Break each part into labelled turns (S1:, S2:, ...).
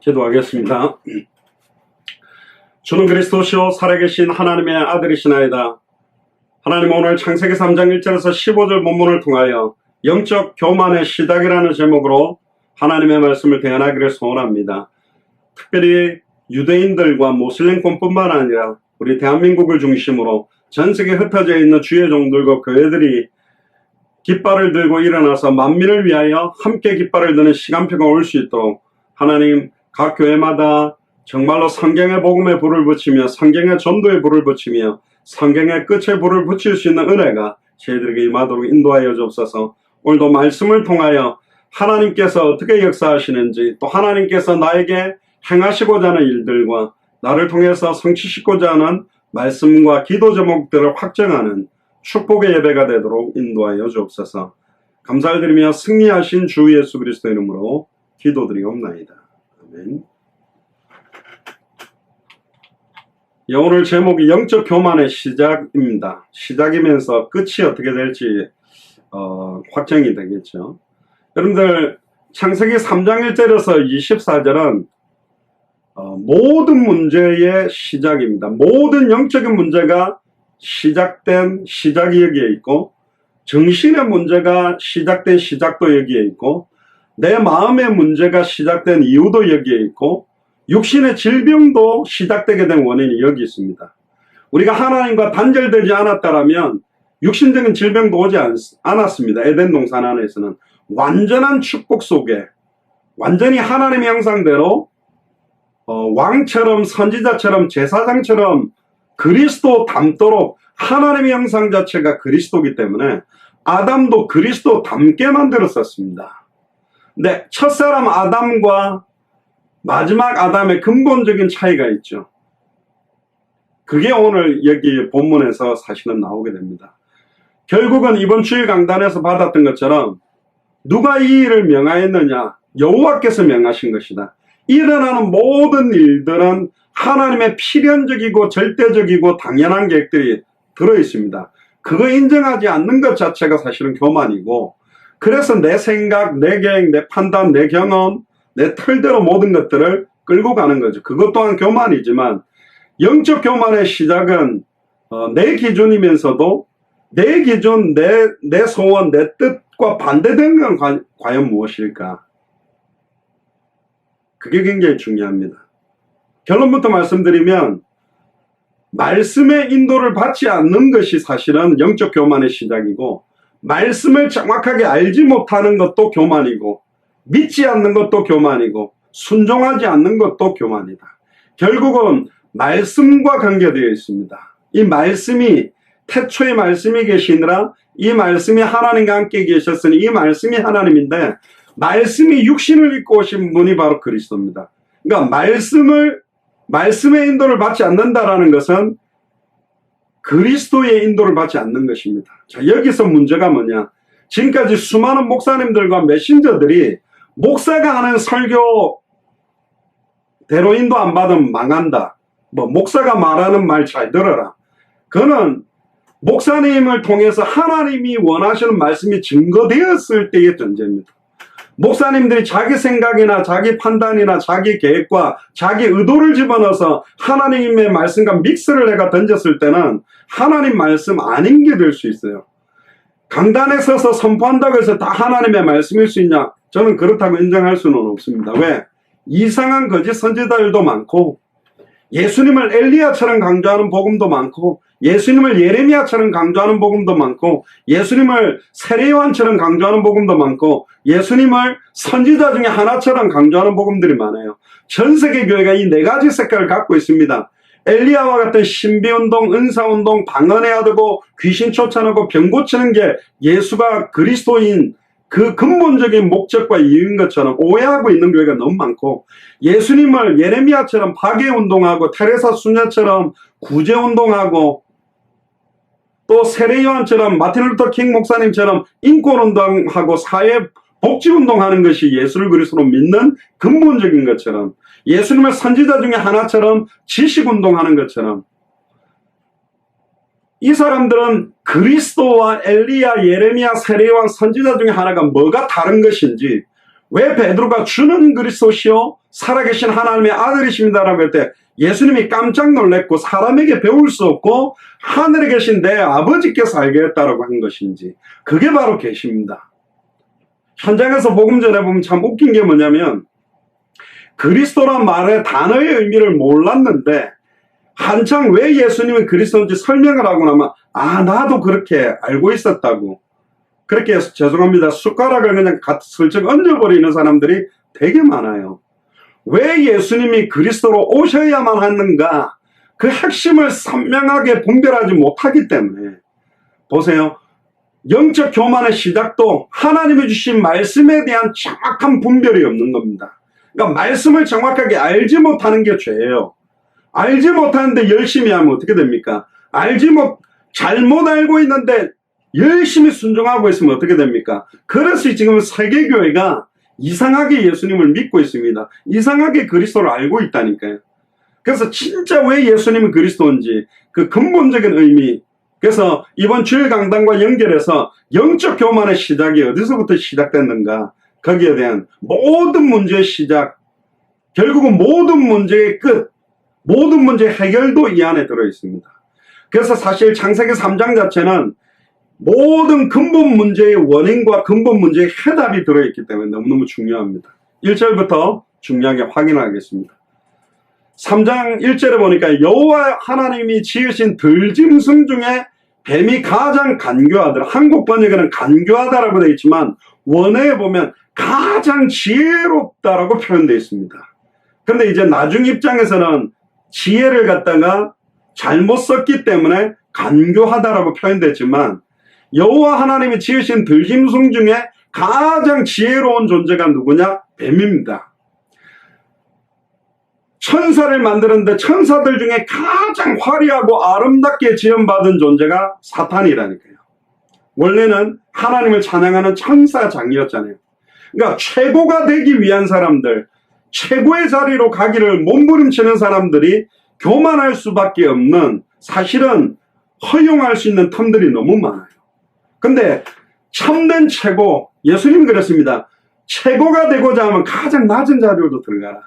S1: 기도하겠습니다. 주는 그리스도시요 살아계신 하나님의 아들이시나이다. 하나님, 오늘 창세기 3장 1절에서 15절 본문을 통하여 영적 교만의 시작이라는 제목으로 하나님의 말씀을 대언하기를 소원합니다. 특별히 유대인들과 모슬림권뿐만 아니라 우리 대한민국을 중심으로 전 세계에 흩어져 있는 주의 종들과 교회들이 깃발을 들고 일어나서 만민을 위하여 함께 깃발을 드는 시간표가 올 수 있도록 하나님, 각 교회마다 정말로 성경의 복음에 불을 붙이며 성경의 전도에 불을 붙이며 성경의 끝에 불을 붙일 수 있는 은혜가 저희들에게 임하도록 인도하여 주옵소서. 오늘도 말씀을 통하여 하나님께서 어떻게 역사하시는지, 또 하나님께서 나에게 행하시고자 하는 일들과 나를 통해서 성취시키고자 하는 말씀과 기도 제목들을 확정하는 축복의 예배가 되도록 인도하여 주옵소서. 감사를 드리며 승리하신 주 예수 그리스도의 이름으로 기도드리옵나이다. 아멘. 오늘 제목이 영적 교만의 시작입니다. 시작이면서 끝이 어떻게 될지 확정이 되겠죠. 여러분들, 창세기 3장 1절에서 24절은 모든 문제의 시작입니다. 모든 영적인 문제가 시작된 시작이 여기에 있고, 정신의 문제가 시작된 시작도 여기에 있고, 내 마음의 문제가 시작된 이유도 여기에 있고, 육신의 질병도 시작되게 된 원인이 여기 있습니다. 우리가 하나님과 단절되지 않았다면 육신적인 질병도 오지 않았습니다. 에덴 동산 안에서는 완전한 축복 속에 완전히 하나님의 형상대로 왕처럼, 선지자처럼, 제사장처럼 그리스도 닮도록, 하나님의 형상 자체가 그리스도이기 때문에 아담도 그리스도 닮게 만들었었습니다. 근데 첫사람 아담과 마지막 아담의 근본적인 차이가 있죠. 그게 오늘 여기 본문에서 사실은 나오게 됩니다. 결국은 이번 주일 강단에서 받았던 것처럼 누가 이 일을 명하였느냐? 여호와께서 명하신 것이다. 일어나는 모든 일들은 하나님의 필연적이고 절대적이고 당연한 계획들이 들어있습니다. 그거 인정하지 않는 것 자체가 사실은 교만이고, 그래서 내 생각, 내 계획, 내 판단, 내 경험, 내 틀대로 모든 것들을 끌고 가는 거죠. 그것 또한 교만이지만, 영적 교만의 시작은 내 기준이면서도 내 기준, 내 소원, 내 뜻과 반대되는 건 과연 무엇일까? 그게 굉장히 중요합니다. 결론부터 말씀드리면, 말씀의 인도를 받지 않는 것이 사실은 영적 교만의 시작이고, 말씀을 정확하게 알지 못하는 것도 교만이고, 믿지 않는 것도 교만이고, 순종하지 않는 것도 교만이다. 결국은 말씀과 관계되어 있습니다. 이 말씀이, 태초에 말씀이 계시니라, 이 말씀이 하나님과 함께 계셨으니 이 말씀이 하나님인데, 말씀이 육신을 입고 오신 분이 바로 그리스도입니다. 그러니까 말씀의 인도를 받지 않는다라는 것은 그리스도의 인도를 받지 않는 것입니다. 자, 여기서 문제가 뭐냐? 지금까지 수많은 목사님들과 메신저들이 목사가 하는 설교대로 인도 안 받으면 망한다. 목사가 말하는 말 잘 들어라. 그거는 목사님을 통해서 하나님이 원하시는 말씀이 증거되었을 때의 존재입니다. 목사님들이 자기 생각이나 자기 판단이나 자기 계획과 자기 의도를 집어넣어서 하나님의 말씀과 믹스를 해가 던졌을 때는 하나님 말씀 아닌 게 될 수 있어요. 강단에 서서 선포한다고 해서 다 하나님의 말씀일 수 있냐? 저는 그렇다고 인정할 수는 없습니다. 왜? 이상한 거짓 선지자들도 많고, 예수님을 엘리야처럼 강조하는 복음도 많고, 예수님을 예레미야처럼 강조하는 복음도 많고, 예수님을 세례요한처럼 강조하는 복음도 많고, 예수님을 선지자 중에 하나처럼 강조하는 복음들이 많아요. 전 세계 교회가 이 네 가지 색깔을 갖고 있습니다. 엘리야와 같은 신비운동, 은사운동, 방언해야 되고 귀신 쫓아내고 병 고치는 게 예수가 그리스도인 그 근본적인 목적과 이유인 것처럼 오해하고 있는 교회가 너무 많고, 예수님을 예레미야처럼 파괴운동하고 테레사 수녀처럼 구제운동하고, 또 세례요한처럼 마틴 루터 킹 목사님처럼 인권운동하고 사회복지운동하는 것이 예수를 그리스도로 믿는 근본적인 것처럼, 예수님을 선지자 중에 하나처럼 지식운동하는 것처럼, 이 사람들은 그리스도와 엘리야, 예레미야, 세례요한 선지자 중에 하나가 뭐가 다른 것인지, 왜 베드로가 주는 그리스도시요 살아계신 하나님의 아들이십니다라고 할 때 예수님이 깜짝 놀랐고 사람에게 배울 수 없고 하늘에 계신 내 아버지께서 알겠다라고 한 것인지, 그게 바로 계십니다. 현장에서 복음 전해보면 참 웃긴 게 뭐냐면, 그리스도란 말의 단어의 의미를 몰랐는데 한창 왜 예수님이 그리스도인지 설명을 하고 나면 나도 그렇게 알고 있었다고, 그렇게 해서 죄송합니다 숟가락을 그냥 슬쩍 얹어버리는 사람들이 되게 많아요. 왜 예수님이 그리스도로 오셔야만 하는가, 그 핵심을 선명하게 분별하지 못하기 때문에. 보세요, 영적 교만의 시작도 하나님이 주신 말씀에 대한 정확한 분별이 없는 겁니다. 그러니까 말씀을 정확하게 알지 못하는 게 죄예요. 알지 못하는데 열심히 하면 어떻게 됩니까? 잘못 알고 있는데 열심히 순종하고 있으면 어떻게 됩니까? 그래서 지금 세계교회가 이상하게 예수님을 믿고 있습니다. 이상하게 그리스도를 알고 있다니까요. 그래서 진짜 왜 예수님이 그리스도인지 그 근본적인 의미, 그래서 이번 주일 강단과 연결해서 영적 교만의 시작이 어디서부터 시작됐는가, 거기에 대한 모든 문제의 시작, 결국은 모든 문제의 끝, 모든 문제의 해결도 이 안에 들어있습니다. 그래서 사실 창세기 3장 자체는 모든 근본 문제의 원인과 근본 문제의 해답이 들어있기 때문에 너무너무 중요합니다. 1절부터 중요하게 확인하겠습니다. 3장 1절에 보니까 여호와 하나님이 지으신 들짐승 중에 뱀이 가장 간교하더라. 한국 번역에는 간교하다라고 되어 있지만 원어에 보면 가장 지혜롭다라고 표현되어 있습니다. 그런데 이제 나중 입장에서는 지혜를 갖다가 잘못 썼기 때문에 간교하다라고 표현됐지만, 여호와 하나님이 지으신 들짐승 중에 가장 지혜로운 존재가 누구냐? 뱀입니다. 천사를 만드는데 천사들 중에 가장 화려하고 아름답게 지음받은 존재가 사탄이라니까요. 원래는 하나님을 찬양하는 천사장이었잖아요. 그러니까 최고가 되기 위한 사람들, 최고의 자리로 가기를 몸부림치는 사람들이 교만할 수밖에 없는, 사실은 허용할 수 있는 텀들이 너무 많아요. 근데 참된 최고, 예수님이 그랬습니다. 최고가 되고자 하면 가장 낮은 자리로 들어가라.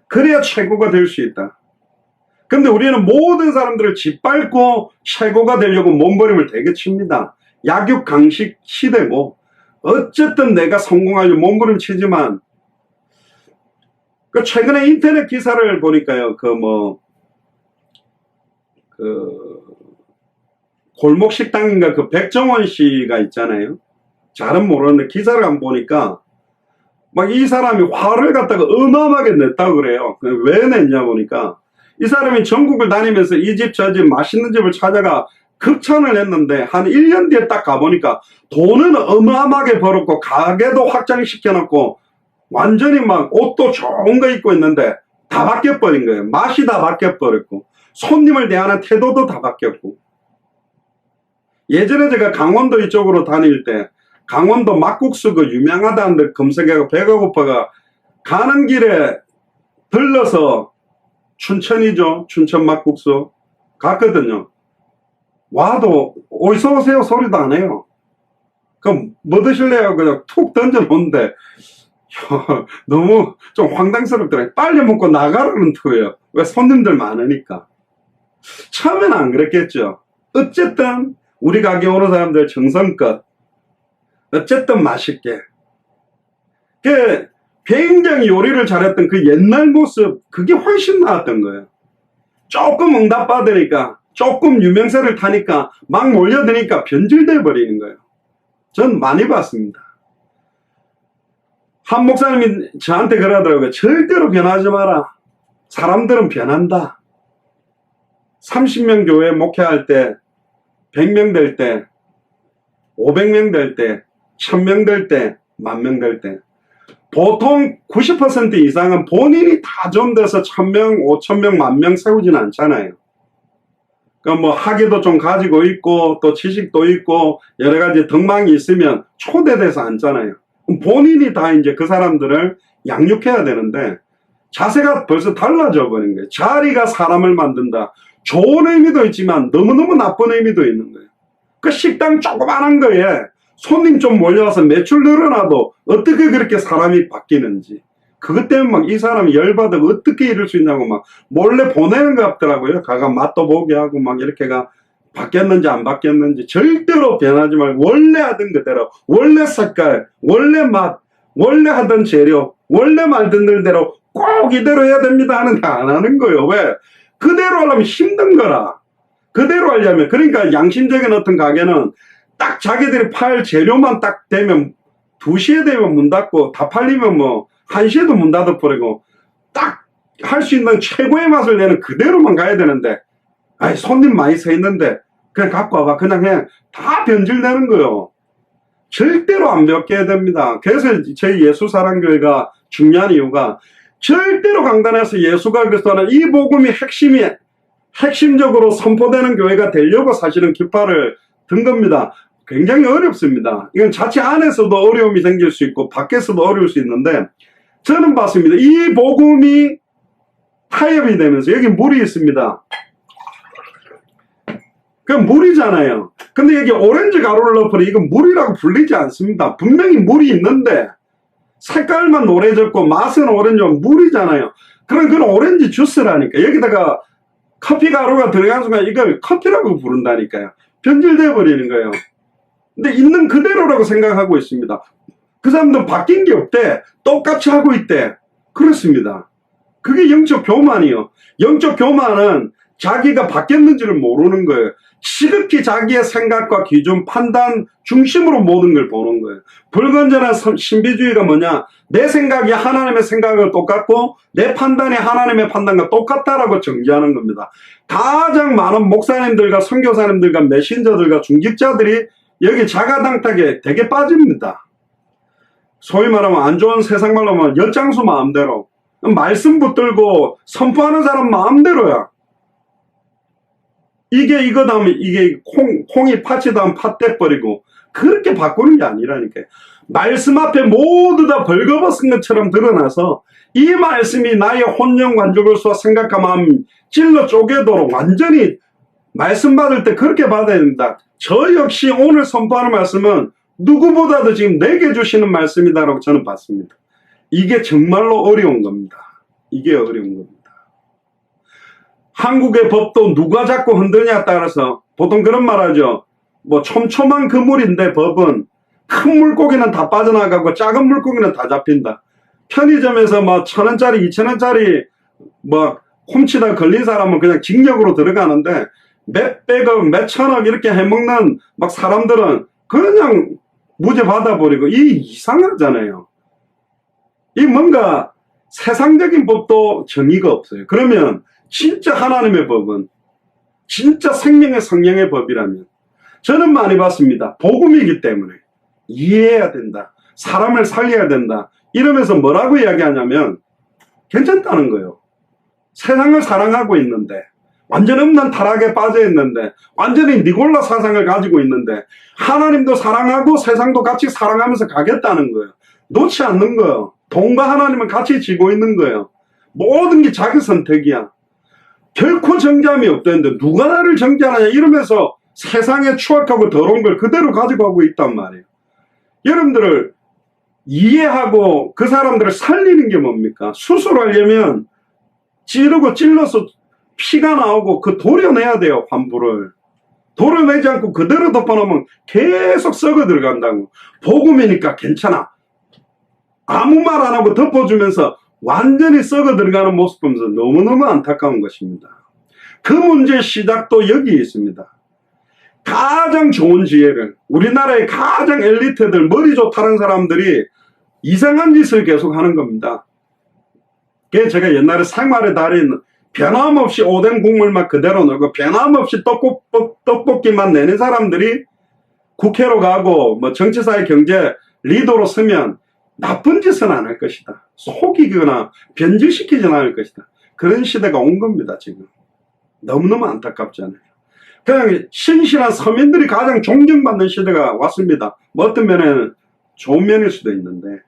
S1: 그래야 최고가 될 수 있다. 근데 우리는 모든 사람들을 짓밟고 최고가 되려고 몸부림을 되게 칩니다. 약육강식 시대고, 어쨌든 내가 성공하려고 몸부림 치지만, 최근에 인터넷 기사를 보니까요, 골목 식당인가 그 백종원 씨가 있잖아요. 잘은 모르는데 기사를 안 보니까 막 이 사람이 화를 갖다가 어마어마하게 냈다고 그래요. 왜 냈냐 보니까 이 사람이 전국을 다니면서 이 집 저 집 맛있는 집을 찾아가 극찬을 했는데 한 1년 뒤에 딱 가보니까 돈은 어마어마하게 벌었고 가게도 확장시켜놓고 완전히 막 옷도 좋은 거 입고 있는데 다 바뀌어버린 거예요. 맛이 다 바뀌어버렸고 손님을 대하는 태도도 다 바뀌었고. 예전에 제가 강원도 이쪽으로 다닐 때 강원도 막국수 그 유명하다는데 검색해서 배가 고파가 가는 길에 들러서 춘천이죠. 춘천 막국수 갔거든요. 와도 어디서 오세요 소리도 안 해요. 그럼 뭐 드실래요? 그냥 툭 던져놓는데 너무 좀 황당스럽더라고요. 빨리 먹고 나가라는 투예요. 왜? 손님들 많으니까. 처음에는 안 그랬겠죠. 어쨌든 우리 가게 오는 사람들 정성껏 어쨌든 맛있게 굉장히 요리를 잘했던 그 옛날 모습, 그게 훨씬 나았던 거예요. 조금 응답받으니까, 조금 유명세를 타니까 막 몰려드니까 변질돼 버리는 거예요. 전 많이 봤습니다. 한 목사님이 저한테 그러더라고요. 절대로 변하지 마라. 사람들은 변한다. 30명 교회 목회할 때, 100명 될 때, 500명 될 때, 1000명 될 때, 10,000명 될 때, 보통 90% 이상은 본인이 다 좀 돼서 1000명, 5000명, 10,000명 세우지는 않잖아요. 그러니까 뭐 학위도 좀 가지고 있고 또 지식도 있고 여러 가지 덕망이 있으면 초대돼서 앉잖아요. 그럼 본인이 다 이제 그 사람들을 양육해야 되는데 자세가 벌써 달라져 버린 거예요. 자리가 사람을 만든다. 좋은 의미도 있지만 너무너무 나쁜 의미도 있는 거예요. 그 식당 조그만한 거에 손님 좀 몰려와서 매출 늘어나도 어떻게 그렇게 사람이 바뀌는지. 그것 때문에 막 이 사람이 열받아 어떻게 이럴 수 있냐고 막 몰래 보내는 것 같더라고요. 가가 맛도 보게 하고 막 이렇게가 바뀌었는지 안 바뀌었는지. 절대로 변하지 말고 원래 하던 그대로, 원래 색깔, 원래 맛, 원래 하던 재료, 원래 말 듣는 대로 꼭 이대로 해야 됩니다 하는데 안 하는 거예요. 왜? 그대로 하려면 힘든 거라. 그대로 하려면. 그러니까 양심적인 어떤 가게는 딱 자기들이 팔 재료만 딱 되면 2시에 되면 문 닫고, 다 팔리면 뭐 1시에도 문 닫아버리고, 딱 할 수 있는 최고의 맛을 내는 그대로만 가야 되는데, 아이 손님 많이 서 있는데 그냥 갖고 와봐, 그냥 다 변질되는 거예요. 절대로 안 바뀌어야 됩니다. 그래서 저희 예수사랑교회가 중요한 이유가, 절대로 강단에서 예수가 그리스도는 이 복음이 핵심적으로 선포되는 교회가 되려고 사실은 깃발을 든 겁니다. 굉장히 어렵습니다. 이건 자체 안에서도 어려움이 생길 수 있고 밖에서도 어려울 수 있는데, 저는 봤습니다. 이 복음이 타협이 되면서, 여기 물이 있습니다. 그 물이잖아요. 근데 여기 오렌지 가루를 넣어버리, 이건 물이라고 불리지 않습니다. 분명히 물이 있는데 색깔만 노래졌고 맛은 오렌지면 물이잖아요. 그건 오렌지 주스라니까. 여기다가 커피 가루가 들어간 순간 이걸 커피라고 부른다니까요. 변질되어 버리는 거예요. 근데 있는 그대로라고 생각하고 있습니다. 그 사람들은 바뀐 게 없대. 똑같이 하고 있대. 그렇습니다. 그게 영적 교만이요. 영적 교만은 자기가 바뀌었는지를 모르는 거예요. 지극히 자기의 생각과 기준, 판단 중심으로 모든 걸 보는 거예요. 불건전한 신비주의가 뭐냐? 내 생각이 하나님의 생각과 똑같고 내 판단이 하나님의 판단과 똑같다라고 정지하는 겁니다. 가장 많은 목사님들과 선교사님들과 메신저들과 중직자들이 여기 자가당탁에 되게 빠집니다. 소위 말하면 안 좋은 세상 말로 하면 엿장수 마음대로, 말씀 붙들고 선포하는 사람 마음대로야. 이게 이거다면 이게 콩이 팥이다면 팥 떼버리고, 그렇게 바꾸는 게 아니라니까요. 말씀 앞에 모두 다 벌거벗은 것처럼 드러나서 이 말씀이 나의 혼령 관족을서 생각과 마음 찔러 쪼개도록 완전히 말씀 받을 때 그렇게 받아야 됩니다. 저 역시 오늘 선포하는 말씀은 누구보다도 지금 내게 주시는 말씀이다라고 저는 봤습니다. 이게 정말로 어려운 겁니다. 이게 어려운 겁니다. 한국의 법도 누가 자꾸 흔드냐에 따라서 보통 그런 말 하죠. 뭐 촘촘한 그물인데 법은 큰 물고기는 다 빠져나가고 작은 물고기는 다 잡힌다. 편의점에서 뭐 1,000원짜리 2,000원짜리 뭐 훔치다 걸린 사람은 그냥 징역으로 들어가는데, 몇백억 몇천억 이렇게 해먹는 막 사람들은 그냥 무죄 받아버리고. 이 이상하잖아요. 이 뭔가 세상적인 법도 정의가 없어요. 그러면 진짜 하나님의 법은, 진짜 생명의 성령의 법이라면, 저는 많이 봤습니다. 복음이기 때문에 이해해야 된다, 사람을 살려야 된다 이러면서 뭐라고 이야기하냐면 괜찮다는 거예요. 세상을 사랑하고 있는데, 완전 없는 타락에 빠져 있는데, 완전히 니골라 사상을 가지고 있는데 하나님도 사랑하고 세상도 같이 사랑하면서 가겠다는 거예요. 놓지 않는 거예요. 돈과 하나님은 같이 지고 있는 거예요. 모든 게 자기 선택이야. 결코 정죄함이 없다는데 누가 나를 정죄하느냐 이러면서 세상에 추악하고 더러운 걸 그대로 가지고 가고 있단 말이에요. 여러분들을 이해하고 그 사람들을 살리는 게 뭡니까? 수술하려면 찌르고 찔러서 피가 나오고 그 도려내야 돼요. 환부를 도려내지 않고 그대로 덮어놓으면 계속 썩어 들어간다고. 복음이니까 괜찮아, 아무 말 안 하고 덮어주면서 완전히 썩어 들어가는 모습 보면서 너무너무 안타까운 것입니다. 그 문제의 시작도 여기 있습니다. 가장 좋은 지혜를, 우리나라의 가장 엘리트들, 머리 좋다는 사람들이 이상한 짓을 계속 하는 겁니다. 그게 제가 옛날에 생활의 달인 변함없이 오뎅 국물만 그대로 넣고 변함없이 떡볶이만 내는 사람들이 국회로 가고 뭐 정치사회 경제 리더로 서면 나쁜 짓은 안 할 것이다, 속이거나 변질시키지는 않을 것이다. 그런 시대가 온 겁니다. 지금 너무너무 안타깝잖아요. 그냥 신실한 서민들이 가장 존경받는 시대가 왔습니다. 뭐 어떤 면에는 좋은 면일 수도 있는데,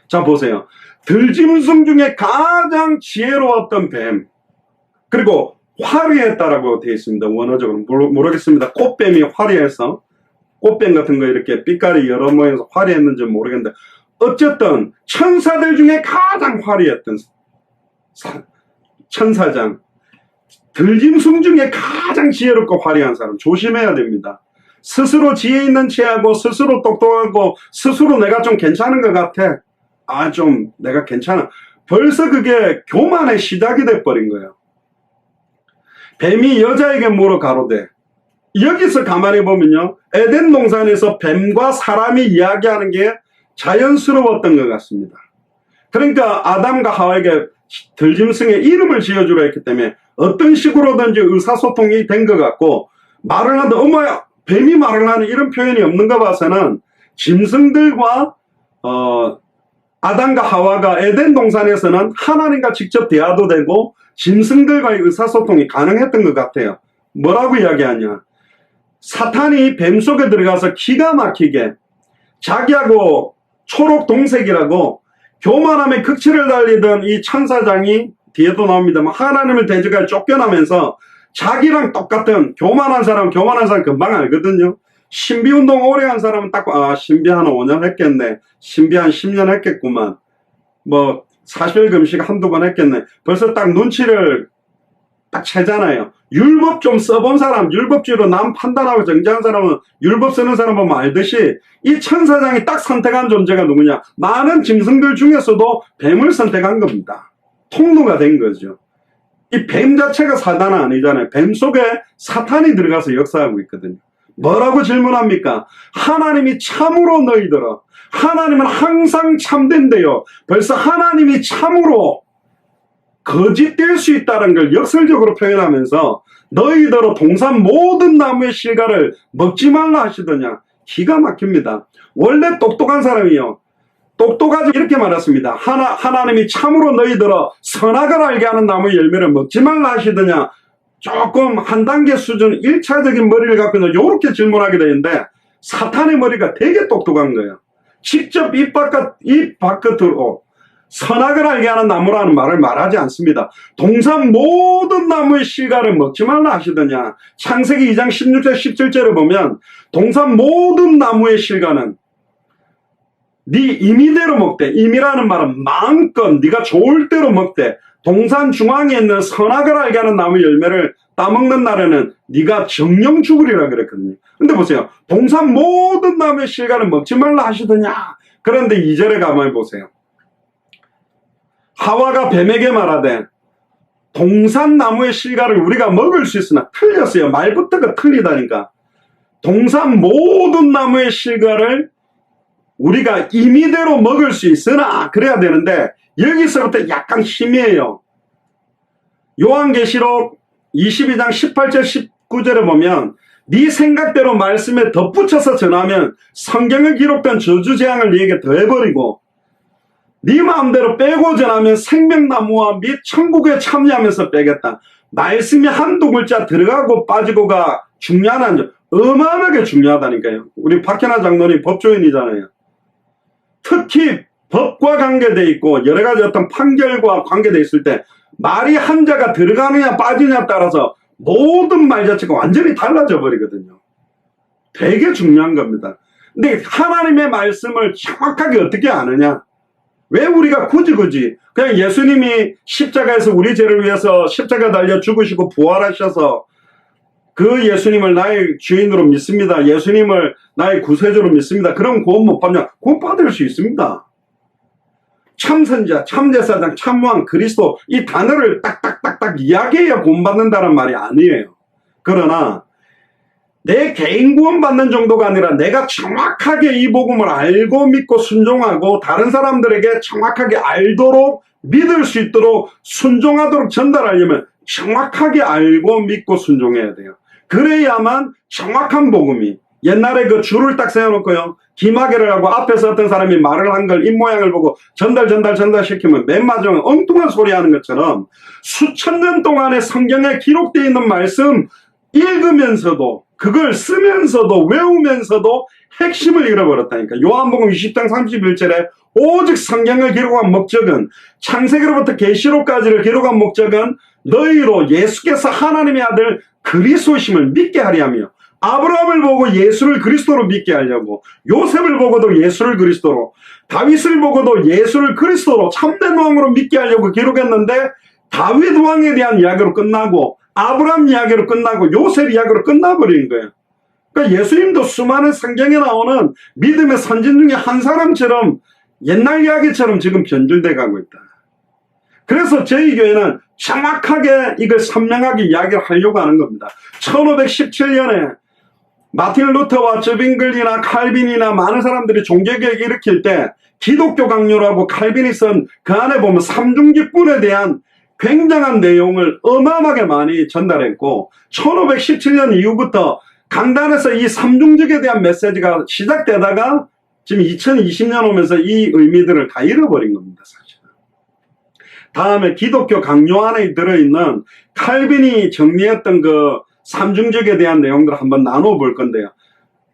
S1: 자 보세요. 들짐승 중에 가장 지혜로웠던 뱀, 그리고 화려했다라고 되어 있습니다. 원어적으로 모르겠습니다. 꽃뱀이 화려해서 꽃뱀 같은 거 이렇게 빛깔이 여러 모양에서 화려했는지 모르겠는데 어쨌든 천사들 중에 가장 화려했던 천사장, 들짐승 중에 가장 지혜롭고 화려한 사람 조심해야 됩니다. 스스로 지혜 있는 체하고 스스로 똑똑하고 스스로 내가 좀 괜찮은 것 같아. 좀 내가 괜찮아. 벌써 그게 교만의 시작이 돼버린 거예요. 뱀이 여자에게 물어 가로되, 여기서 가만히 보면요, 에덴 동산에서 뱀과 사람이 이야기하는 게 자연스러웠던 것 같습니다. 그러니까 아담과 하와에게 들짐승의 이름을 지어주라 했기 때문에 어떤 식으로든지 의사소통이 된 것 같고, 말을 하는데 어머 뱀이 말을 하는 이런 표현이 없는 거 봐서는 짐승들과 아담과 하와가 에덴 동산에서는 하나님과 직접 대화도 되고 짐승들과의 의사소통이 가능했던 것 같아요. 뭐라고 이야기하냐, 사탄이 뱀 속에 들어가서 기가 막히게 자기하고 초록 동색이라고 교만함의 극치를 달리던 이 천사장이 뒤에도 나옵니다만 하나님을 대적하여 쫓겨나면서 자기랑 똑같은 교만한 사람 금방 알거든요. 신비운동 오래 한 사람은 딱 신비 한 5년 했겠네, 신비 한 10년 했겠구만, 뭐 40일 금식 한두 번 했겠네. 벌써 딱 눈치를 딱 채잖아요. 율법 좀 써본 사람, 율법주의로 남 판단하고 정지한 사람은 율법 쓰는 사람 보면 알듯이 이 천사장이 딱 선택한 존재가 누구냐, 많은 짐승들 중에서도 뱀을 선택한 겁니다. 통로가 된 거죠. 이 뱀 자체가 사단은 아니잖아요. 뱀 속에 사탄이 들어가서 역사하고 있거든요. 뭐라고 질문합니까? 하나님이 참으로 너희들아, 하나님은 항상 참된대요. 벌써 하나님이 참으로 거짓될 수 있다는 걸 역설적으로 표현하면서 너희들로 동산 모든 나무의 실과를 먹지 말라 하시더냐. 기가 막힙니다. 원래 똑똑한 사람이요, 똑똑하지 이렇게 말했습니다. 하나님이 참으로 너희들어 선악을 알게 하는 나무의 열매를 먹지 말라 하시더냐. 조금 한 단계 수준 1차적인 머리를 갖고 이렇게 질문하게 되는데 사탄의 머리가 되게 똑똑한 거예요. 직접 입 바깥으로 선악을 알게 하는 나무라는 말을 말하지 않습니다. 동산 모든 나무의 실과를 먹지 말라 하시더냐. 창세기 2장 16절 17절을 보면 동산 모든 나무의 실과는 네 임의대로 먹되, 임의라는 말은 마음껏 네가 좋을 대로 먹되, 동산 중앙에 있는 선악을 알게 하는 나무 열매를 따먹는 날에는 네가 정령 죽으리라 그랬거든요. 근데 보세요, 동산 모든 나무의 실과를 먹지 말라 하시더냐. 그런데 2절에 가만히 보세요. 하와가 뱀에게 말하되 동산 나무의 실과를 우리가 먹을 수 있으나, 틀렸어요. 말부터가 틀리다니까. 동산 모든 나무의 실과를 우리가 임의대로 먹을 수 있으나 그래야 되는데 여기서부터 약간 희미해요. 요한계시록 22장 18절 19절에 보면 네 생각대로 말씀에 덧붙여서 전하면 성경에 기록된 저주재앙을 네게 더해버리고, 네 마음대로 빼고 전하면 생명나무와 및 천국에 참여하면서 빼겠다. 말씀이 한두 글자 들어가고 빠지고가 중요한 점, 어마어마하게 중요하다니까요. 우리 박현아 장로님 법조인이잖아요. 특히 법과 관계되어 있고 여러 가지 어떤 판결과 관계되어 있을 때 말이 한자가 들어가느냐 빠지느냐에 따라서 모든 말 자체가 완전히 달라져 버리거든요. 되게 중요한 겁니다. 근데 하나님의 말씀을 정확하게 어떻게 아느냐? 왜 우리가 굳이 그냥 예수님이 십자가에서 우리 죄를 위해서 십자가 달려 죽으시고 부활하셔서 그 예수님을 나의 주인으로 믿습니다, 예수님을 나의 구세주로 믿습니다, 그럼 구원 못 받냐? 구원 받을 수 있습니다. 참선자, 참제사장, 참왕, 그리스도 이 단어를 딱딱딱딱 이야기해야 구원 받는다는 말이 아니에요. 그러나 내 개인 구원 받는 정도가 아니라 내가 정확하게 이 복음을 알고 믿고 순종하고 다른 사람들에게 정확하게 알도록 믿을 수 있도록 순종하도록 전달하려면 정확하게 알고 믿고 순종해야 돼요. 그래야만 정확한 복음이, 옛날에 그 줄을 딱 세워놓고요, 기마개를 하고 앞에서 어떤 사람이 말을 한 걸 입모양을 보고 전달시키면 맨 마지막에 엉뚱한 소리 하는 것처럼 수천 년 동안에 성경에 기록되어 있는 말씀 읽으면서도 그걸 쓰면서도 외우면서도 핵심을 잃어버렸다니까. 요한복음 20장 31절에 오직 성경을 기록한 목적은, 창세기로부터 계시록까지를 기록한 목적은 너희로 예수께서 하나님의 아들 그리스도심을 믿게 하려 하며 아브라함을 보고 예수를 그리스도로 믿게 하려고, 요셉을 보고도 예수를 그리스도로, 다윗을 보고도 예수를 그리스도로 참된 왕으로 믿게 하려고 기록했는데, 다윗 왕에 대한 이야기로 끝나고 아브라함 이야기로 끝나고 요셉 이야기로 끝나버린 거예요. 그러니까 예수님도 수많은 성경에 나오는 믿음의 선진 중에 한 사람처럼 옛날 이야기처럼 지금 변질돼 가고 있다. 그래서 저희 교회는 정확하게 이걸 선명하게 이야기를 하려고 하는 겁니다. 1517년에 마틴 루터와 저빙글리나 칼빈이나 많은 사람들이 종교개혁 일으킬 때 기독교 강요라고 칼빈이 쓴 그 안에 보면 삼중직분에 대한 굉장한 내용을 어마어마하게 많이 전달했고, 1517년 이후부터 강단에서 이 삼중직에 대한 메시지가 시작되다가 지금 2020년 오면서 이 의미들을 다 잃어버린 겁니다, 사실. 다음에 기독교 강요 안에 들어있는 칼빈이 정리했던 그 삼중직에 대한 내용들을 한번 나눠볼 건데요.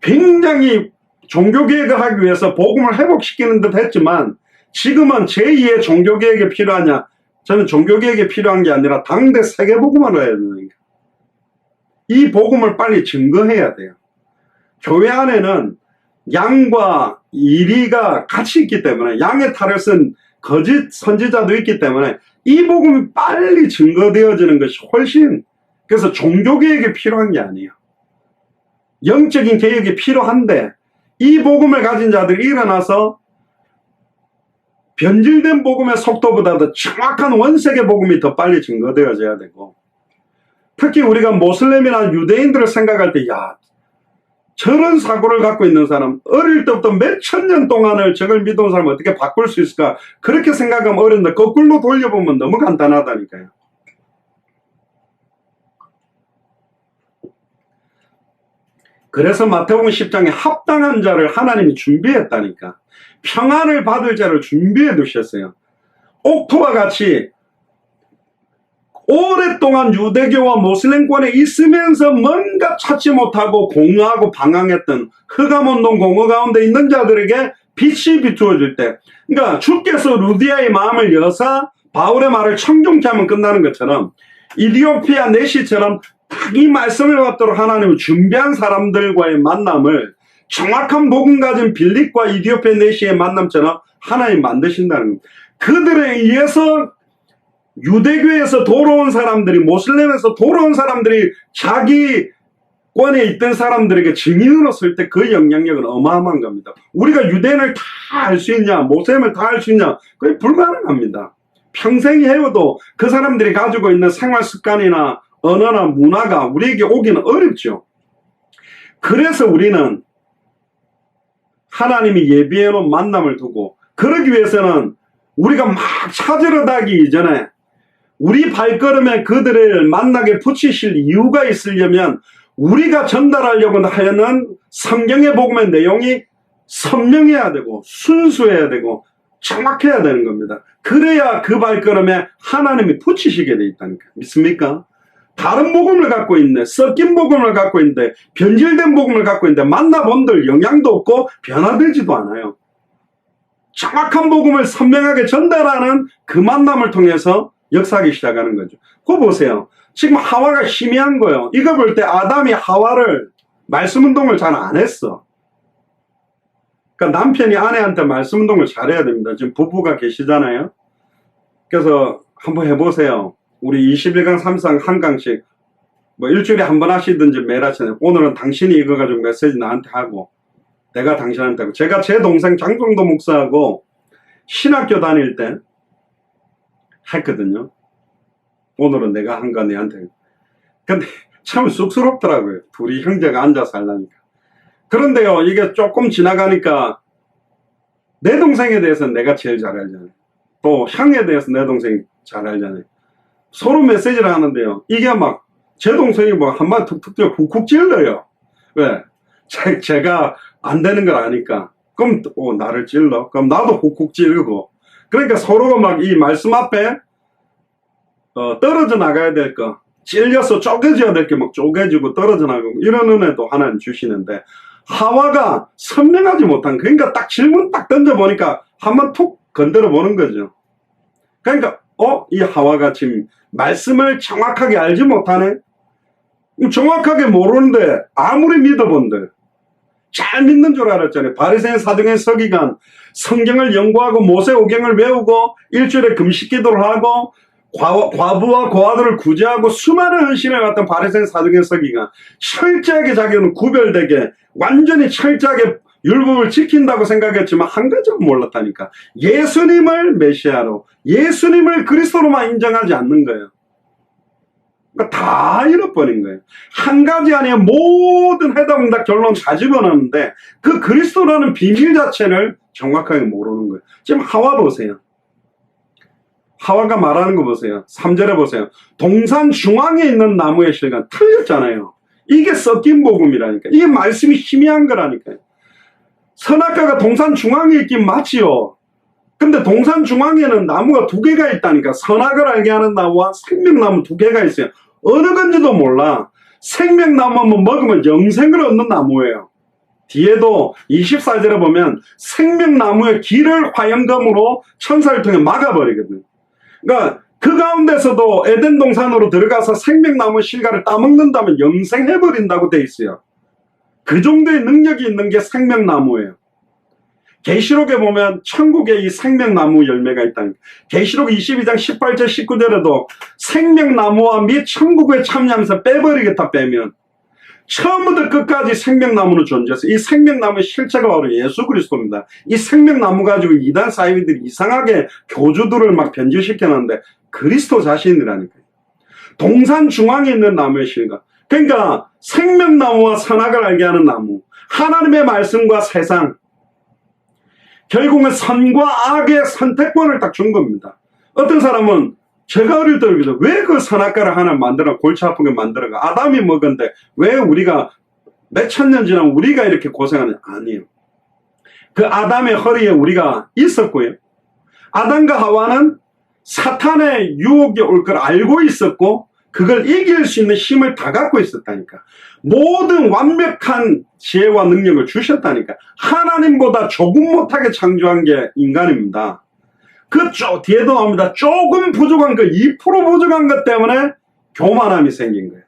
S1: 굉장히 종교개혁을 하기 위해서 복음을 회복시키는 듯 했지만 지금은 제2의 종교개혁이 필요하냐? 저는 종교개혁이 필요한 게 아니라 당대 세계복음화를 해야 되는 거예요. 이 복음을 빨리 증거해야 돼요. 교회 안에는 양과 이리가 같이 있기 때문에, 양의 탈을 쓴 거짓 선지자도 있기 때문에 이 복음이 빨리 증거되어지는 것이 훨씬, 그래서 종교개혁이 필요한 게 아니에요. 영적인 개혁이 필요한데 이 복음을 가진 자들이 일어나서 변질된 복음의 속도보다도 정확한 원색의 복음이 더 빨리 증거되어져야 되고, 특히 우리가 모슬렘이나 유대인들을 생각할 때, 야, 저런 사고를 갖고 있는 사람, 어릴 때부터 몇 천 년 동안을 저걸 믿어온 사람 어떻게 바꿀 수 있을까? 그렇게 생각하면 어려운데 거꾸로 돌려보면 너무 간단하다니까요. 그래서 마태복음 10장에 합당한 자를 하나님이 준비했다니까. 평안을 받을 자를 준비해 두셨어요. 옥토와 같이 오랫동안 유대교와 모슬렘권에 있으면서 뭔가 찾지 못하고 공허하고 방황했던 흑암운동 공허 가운데 있는 자들에게 빛이 비추어질 때, 그러니까 주께서 루디아의 마음을 여사 바울의 말을 청종케 하면 끝나는 것처럼, 이디오피아 내시처럼 딱 이 말씀을 받도록 하나님은 준비한 사람들과의 만남을 정확한 복음 가진 빌립과 이디오피아 내시의 만남처럼 하나님 만드신다는 겁니다. 그들에 의해서 유대교에서 돌아온 사람들이, 모슬렘에서 돌아온 사람들이 자기 권에 있던 사람들에게 증인으로 설 때 그 영향력은 어마어마한 겁니다. 우리가 유대인을 다 알 수 있냐, 모슬렘을 다 알 수 있냐, 그게 불가능합니다. 평생 해워도 그 사람들이 가지고 있는 생활 습관이나 언어나 문화가 우리에게 오기는 어렵죠. 그래서 우리는 하나님이 예비해 놓은 만남을 두고, 그러기 위해서는 우리가 막 찾으러 다니기 이전에 우리 발걸음에 그들을 만나게 붙이실 이유가 있으려면 우리가 전달하려고 하려는 성경의 복음의 내용이 선명해야 되고 순수해야 되고 정확해야 되는 겁니다. 그래야 그 발걸음에 하나님이 붙이시게 돼 있다니까. 믿습니까? 다른 복음을 갖고 있네, 섞인 복음을 갖고 있는데, 변질된 복음을 갖고 있는데 만나본들 영향도 없고 변화되지도 않아요. 정확한 복음을 선명하게 전달하는 그 만남을 통해서 역사하기 시작하는 거죠. 그거 보세요. 지금 하와가 희미한 거예요. 이거 볼 때 아담이 하와를 말씀 운동을 잘 안 했어. 그러니까 남편이 아내한테 말씀 운동을 잘해야 됩니다. 지금 부부가 계시잖아요. 그래서 한번 해보세요. 우리 21강 3상 한 강씩 뭐 일주일에 한 번 하시든지 매일 하시잖아요. 오늘은 당신이 이거 가지고 메시지 나한테 하고 내가 당신한테 하고. 제가 제 동생 장종도 목사하고 신학교 다닐 때 했거든요. 오늘은 내가 한 거 내한테. 근데 참 쑥스럽더라고요. 둘이 형제가 앉아서 하려니까. 그런데요, 이게 조금 지나가니까 내 동생에 대해서는 내가 제일 잘 알잖아요. 또 형에 대해서 내 동생이 잘 알잖아요. 서로 메시지를 하는데요, 이게 막 제 동생이 뭐 한마디 툭툭 뛰어 훅훅 찔러요. 왜? 제가 안 되는 걸 아니까. 그럼 나를 찔러? 그럼 나도 훅훅 찌르고. 그러니까 서로가 막 이 말씀 앞에 떨어져 나가야 될 거, 찔려서 쪼개져야 될 게 막 쪼개지고 떨어져 나가고, 이런 은혜도 하나님 주시는데, 하와가 선명하지 못한, 그러니까 딱 질문 딱 던져보니까 한번 툭 건드려 보는 거죠. 그러니까 이 하와가 지금 말씀을 정확하게 알지 못하네? 정확하게 모르는데 아무리 믿어본들 잘 믿는 줄 알았잖아요. 바리새인 사두개인 서기관 성경을 연구하고 모세오경을 외우고 일주일에 금식기도를 하고 과부와 고아들을 구제하고 수많은 헌신을 갖던 바리새인 사두개인 서기관 철저하게 자기는 구별되게 완전히 철저하게 율법을 지킨다고 생각했지만 한 가지는 몰랐다니까. 예수님을 메시아로, 예수님을 그리스도로만 인정하지 않는 거예요. 그러니까 다 잃어버린 거예요. 한 가지 아니에 모든 해답응답 결론 다 집어넣는데 그 그리스도라는 비밀 자체를 정확하게 모르는 거예요. 지금 하와 보세요. 하와가 말하는 거 보세요. 3절에 보세요. 동산 중앙에 있는 나무의 실과 틀렸잖아요. 이게 섞인 복음이라니까. 이게 말씀이 희미한 거라니까요. 선악과가 동산 중앙에 있긴 맞지요. 근데 동산 중앙에는 나무가 두 개가 있다니까. 선악을 알게 하는 나무와 생명나무 두 개가 있어요. 어느 건지도 몰라. 생명나무 먹으면 영생을 얻는 나무예요. 뒤에도 24절에 보면 생명나무의 길을 화염검으로 천사를 통해 막아버리거든. 그러니까 그 가운데서도 에덴 동산으로 들어가서 생명나무 실과를 따먹는다면 영생해버린다고 돼 있어요. 그 정도의 능력이 있는 게 생명나무예요. 계시록에 보면 천국에 이 생명나무 열매가 있다니까. 계시록 22장 18절 19절에도 생명나무와 및 천국에 참여하면서 빼버리겠다 빼면 처음부터 끝까지 생명나무는 존재해서 이 생명나무의 실체가 바로 예수 그리스도입니다. 이 생명나무 가지고 이단 사이비들이 이상하게 교주들을 막 변질시켜놨는데 그리스도 자신이라니까요. 동산 중앙에 있는 나무의 실과. 그러니까 생명나무와 선악을 알게 하는 나무, 하나님의 말씀과 세상, 결국은 선과 악의 선택권을 딱 준 겁니다. 어떤 사람은 제가 어릴 때 왜 그 선악과를 하나 만들어 골치 아프게 만들어가 아담이 먹은데 왜 우리가 몇천 년 지나면 우리가 이렇게 고생하냐. 아니에요. 그 아담의 허리에 우리가 있었고요. 아담과 하와는 사탄의 유혹이 올 걸 알고 있었고 그걸 이길 수 있는 힘을 다 갖고 있었다니까. 모든 완벽한 지혜와 능력을 주셨다니까. 하나님보다 조금 못하게 창조한 게 인간입니다. 뒤에도 나옵니다. 조금 부족한 거, 2% 부족한 것 때문에 교만함이 생긴 거예요.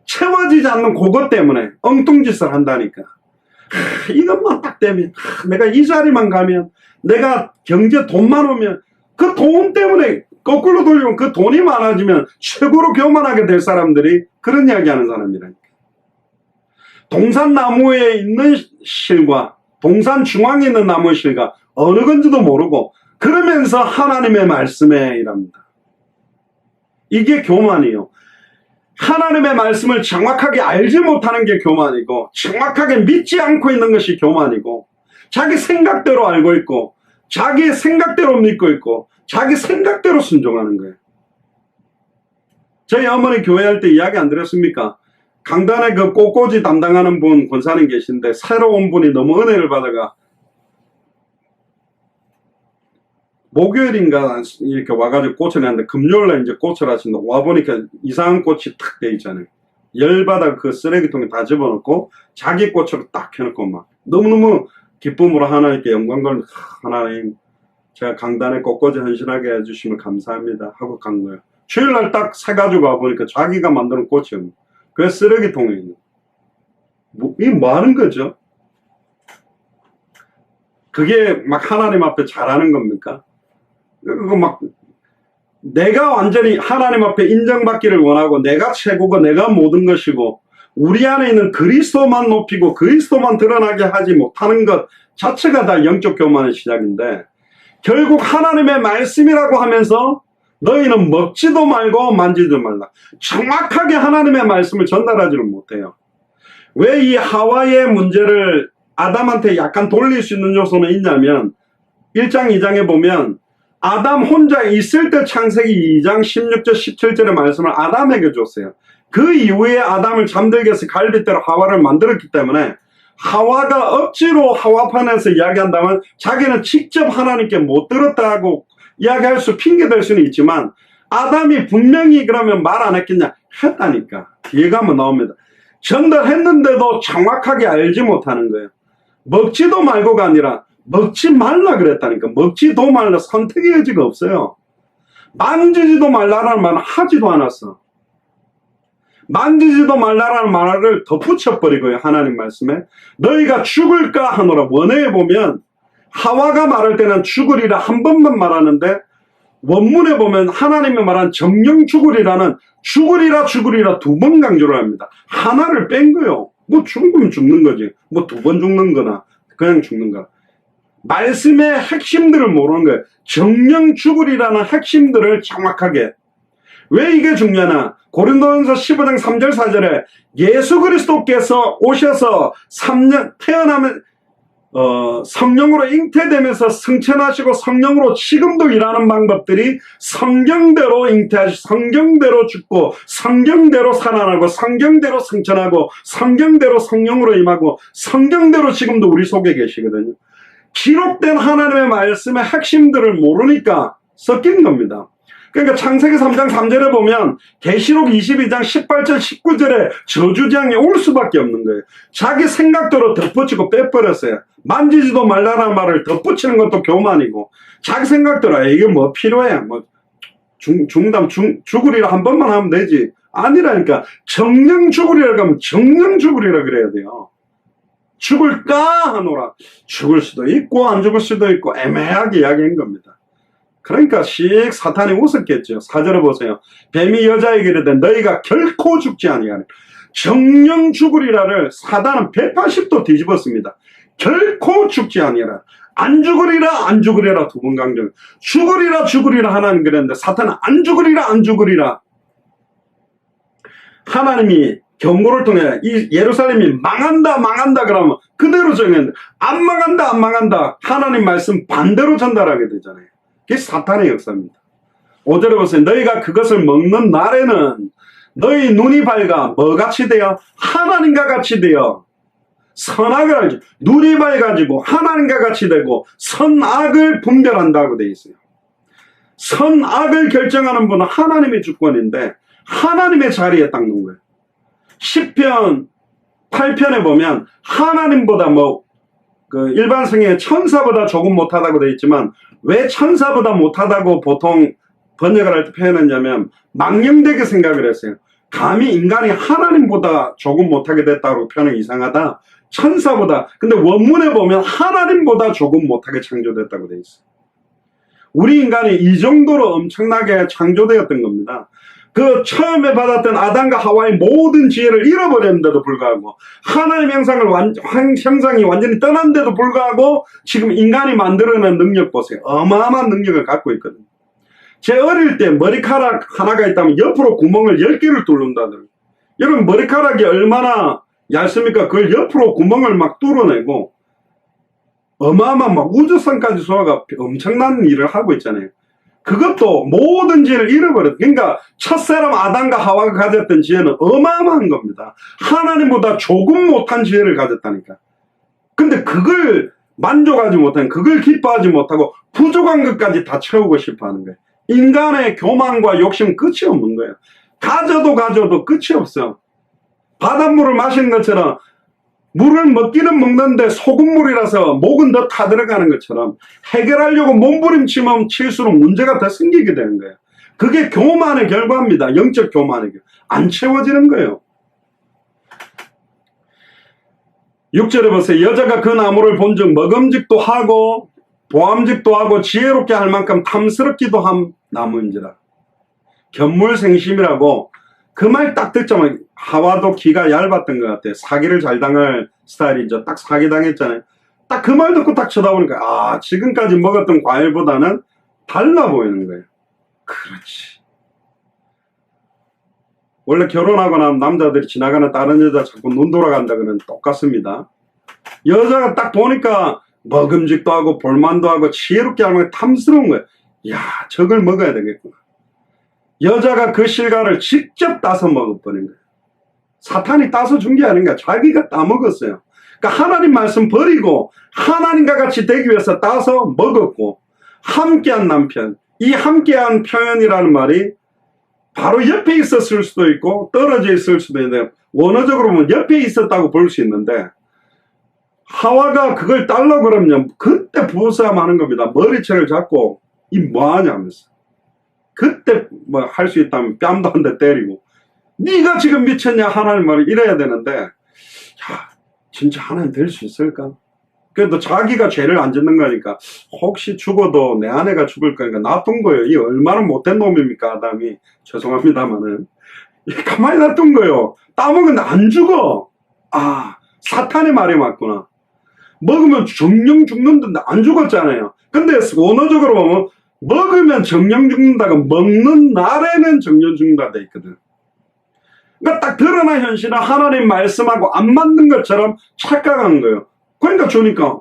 S1: 채워지지 않는 그것 때문에 엉뚱짓을 한다니까. 이것만 딱 되면, 내가 이 자리만 가면, 내가 경제 돈만 오면, 그 돈 때문에 거꾸로 돌리면 그 돈이 많아지면 최고로 교만하게 될 사람들이 그런 이야기 하는 사람이라니까. 동산 나무에 있는 실과 동산 중앙에 있는 나무의 실과 어느 건지도 모르고 그러면서 하나님의 말씀에 일합니다. 이게 교만이에요. 하나님의 말씀을 정확하게 알지 못하는 게 교만이고 정확하게 믿지 않고 있는 것이 교만이고 자기 생각대로 알고 있고 자기 생각대로 믿고 있고 자기 생각대로 순종하는 거예요. 저희 어머니 교회할 때 이야기 안 드렸습니까? 강단에 그 꽃꽂이 담당하는 분 권사님 계신데 새로 온 분이 너무 은혜를 받아가 목요일인가 이렇게 와가지고 꽃을 했는데 금요일날 이제 꽃을 하신다. 와보니까 이상한 꽃이 탁 돼 있잖아요. 열받아 그 쓰레기통에 다 집어넣고 자기 꽃으로 딱 해놓고 막 너무너무 기쁨으로 하나님께 영광 돌리면서 하나님 제가 강단에 꽃꽂이 헌신하게 해주시면 감사합니다 하고 간 거예요. 주일날 딱 사가지고 와보니까 자기가 만드는 꽃이었는데 그 쓰레기통에 있는 이게 뭐 하는 거죠? 그게 막 하나님 앞에 잘하는 겁니까? 그거 막 내가 완전히 하나님 앞에 인정받기를 원하고 내가 최고고 내가 모든 것이고 우리 안에 있는 그리스도만 높이고 그리스도만 드러나게 하지 못하는 것 자체가 다 영적 교만의 시작인데 결국 하나님의 말씀이라고 하면서 너희는 먹지도 말고 만지지도 말라. 정확하게 하나님의 말씀을 전달하지를 못해요. 왜 이 하와의 문제를 아담한테 약간 돌릴 수 있는 요소는 있냐면 1장 2장에 보면 아담 혼자 있을 때 창세기 2장 16절 17절의 말씀을 아담에게 줬어요. 그 이후에 아담을 잠들게 해서 갈빗대로 하와를 만들었기 때문에 하와가 억지로 하와판에서 이야기한다면 자기는 직접 하나님께 못 들었다고 이야기할 수 핑계댈 수는 있지만 아담이 분명히 그러면 말 안 했겠냐? 했다니까. 뒤에 가면 나옵니다. 전달했는데도 정확하게 알지 못하는 거예요. 먹지도 말고가 아니라 먹지 말라 그랬다니까. 먹지도 말라. 선택의 여지가 없어요. 만지지도 말라라는 말은 하지도 않았어. 만지지도 말라라는 말을 덧붙여버리고요. 하나님 말씀에 너희가 죽을까 하노라. 원어에 보면 하와가 말할 때는 죽으리라 한 번만 말하는데 원문에 보면 하나님이 말한 정령 죽으리라는 죽으리라 두 번 강조를 합니다. 하나를 뺀 거요. 뭐 죽으면 죽는 거지. 뭐 두 번 죽는 거나 그냥 죽는 거나. 말씀의 핵심들을 모르는 거예요. 정령 죽으리라는 핵심들을 정확하게. 왜 이게 중요하나? 고린도전서 15장 3절 4절에 예수 그리스도께서 오셔서 3년 태어나면 성령으로 잉태되면서 승천하시고 성령으로 지금도 일하는 방법들이 성경대로 잉태하시고 성경대로 죽고 성경대로 살아나고 성경대로 승천하고 성경대로 성령으로 임하고 성경대로 지금도 우리 속에 계시거든요. 기록된 하나님의 말씀의 핵심들을 모르니까 섞인 겁니다. 그러니까 창세기 3장 3절에 보면 계시록 22장 18절 19절에 저주장이 올 수밖에 없는 거예요. 자기 생각대로 덧붙이고 빼버렸어요. 만지지도 말라는 말을 덧붙이는 것도 교만이고 자기 생각대로 이게 뭐 필요해 뭐 죽으리라 한 번만 하면 되지 아니라니까. 정령 죽으리라 하면 정령 죽으리라 그래야 돼요. 죽을까 하노라. 죽을 수도 있고 안 죽을 수도 있고 애매하게 이야기한 겁니다. 그러니까 사탄이 웃었겠죠. 4절에 보세요. 뱀이 여자에게 이르되 너희가 결코 죽지 아니하니. 정령 죽으리라를 사단은 180도 뒤집었습니다. 결코 죽지 아니하라. 안 죽으리라 두 번 강조. 죽으리라 하나님 그랬는데 사탄은 안 죽으리라. 하나님이 경고를 통해 이 예루살렘이 망한다 그러면 그대로 정했는데 안 망한다 하나님 말씀 반대로 전달하게 되잖아요. 그게 사탄의 역사입니다. 5절에 보세요. 너희가 그것을 먹는 날에는 너희 눈이 밝아 뭐같이 되어? 하나님과 같이 되어 선악을 알지. 눈이 밝아지고 하나님과 같이 되고 선악을 분별한다고 되어 있어요. 선악을 결정하는 분은 하나님의 주권인데 하나님의 자리에 딱 놓은 거예요. 10편 8편에 보면 하나님보다 일반 성경에 천사보다 조금 못하다고 되어 있지만 왜 천사보다 못하다고 보통 번역을 할 때 표현했냐면 망령되게 생각을 했어요. 감히 인간이 하나님보다 조금 못하게 됐다고 표현이 이상하다. 천사보다. 근데 원문에 보면 하나님보다 조금 못하게 창조됐다고 되어 있어요. 우리 인간이 이 정도로 엄청나게 창조되었던 겁니다. 그 처음에 받았던 아담과 하와의 모든 지혜를 잃어버렸는데도 불구하고 하나님 형상이 완전히 떠난데도 불구하고 지금 인간이 만들어낸 능력 보세요. 어마어마한 능력을 갖고 있거든요. 제 어릴 때 머리카락 하나가 있다면 옆으로 구멍을 10개를 뚫는다더라고요. 여러분 머리카락이 얼마나 얇습니까? 그걸 옆으로 구멍을 막 뚫어내고 어마어마한 막 우주선까지 쏘아가 엄청난 일을 하고 있잖아요. 그것도 모든 지혜를 잃어버렸다. 그러니까 첫사람 아담과 하와가 가졌던 지혜는 어마어마한 겁니다. 하나님보다 조금 못한 지혜를 가졌다니까. 근데 그걸 만족하지 못하는, 그걸 기뻐하지 못하고 부족한 것까지 다 채우고 싶어 하는 거예요. 인간의 교만과 욕심은 끝이 없는 거예요. 가져도 끝이 없어. 바닷물을 마시는 것처럼 물을 먹기는 먹는데 소금물이라서 목은 더 타들어가는 것처럼 해결하려고 몸부림치면 칠수록 문제가 더 생기게 되는 거예요. 그게 교만의 결과입니다. 영적 교만의 결과. 안 채워지는 거예요. 6절에 보세요. 여자가 그 나무를 본즉 먹음직도 하고 보암직도 하고 지혜롭게 할 만큼 탐스럽기도 한 나무인지라. 견물생심이라고 그 말 딱 듣자마자 하와도 기가 얇았던 것 같아요. 사기를 잘 당할 스타일이죠. 딱 사기 당했잖아요. 딱 그 말 듣고 딱 쳐다보니까 지금까지 먹었던 과일보다는 달라 보이는 거예요. 그렇지. 원래 결혼하고 나면 남자들이 지나가는 다른 여자 자꾸 눈 돌아간다 그러면 똑같습니다. 여자가 딱 보니까 먹음직도 하고 볼만도 하고 지혜롭게 하면 탐스러운 거예요. 야, 저걸 먹어야 되겠구나. 여자가 그 실과를 직접 따서 먹어버린 거예요. 사탄이 따서 준 게 아닌가. 자기가 따먹었어요. 그러니까 하나님 말씀 버리고 하나님과 같이 되기 위해서 따서 먹었고, 함께한 남편. 이 함께한 표현이라는 말이 바로 옆에 있었을 수도 있고 떨어져 있을 수도 있는데, 원어적으로 보면 옆에 있었다고 볼 수 있는데, 하와가 그걸 따려고 그러면 그때 부부싸움 하는 겁니다. 머리채를 잡고 이 뭐하냐 하면서. 그때 뭐 할 수 있다면 뺨도 한 대 때리고 네가 지금 미쳤냐 하나님 말을 이래야 되는데, 야, 진짜 하나님 될 수 있을까? 그래도 자기가 죄를 안 짓는 거니까 혹시 죽어도 내 아내가 죽을 거니까 놔둔 거예요. 이 얼마나 못된 놈입니까, 아담이. 죄송합니다만은 가만히 놔둔 거예요. 따먹은데 안 죽어. 아, 사탄의 말이 맞구나. 먹으면 정령 죽는데 안 죽었잖아요. 근데 원어적으로 보면 먹으면 정령 죽는다가 먹는 날에는 정령 죽는다 돼 있거든. 그러니까 딱 드러난 현실은 하나님 말씀하고 안 맞는 것처럼 착각한 거예요. 그러니까 주니까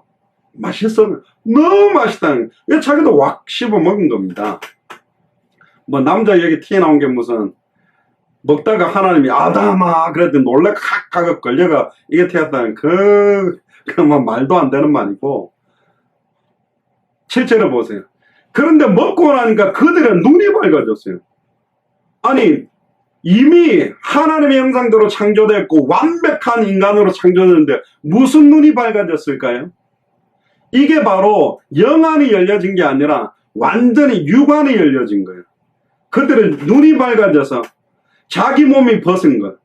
S1: 맛있어. 너무 맛있다는 거예요. 자기도 왁 씹어 먹은 겁니다. 뭐 남자 얘기 티 나온 게 무슨 먹다가 하나님이 아담아 그랬더니 놀래 칵 걸려가 이게 튀었다는 뭐 말도 안 되는 말이고, 실제로 보세요. 그런데 먹고 나니까 그들의 눈이 밝아졌어요. 아니 이미 하나님의 형상대로 창조됐고 완벽한 인간으로 창조됐는데 무슨 눈이 밝아졌을까요? 이게 바로 영안이 열려진 게 아니라 완전히 육안이 열려진 거예요. 그들의 눈이 밝아져서 자기 몸이 벗은 것,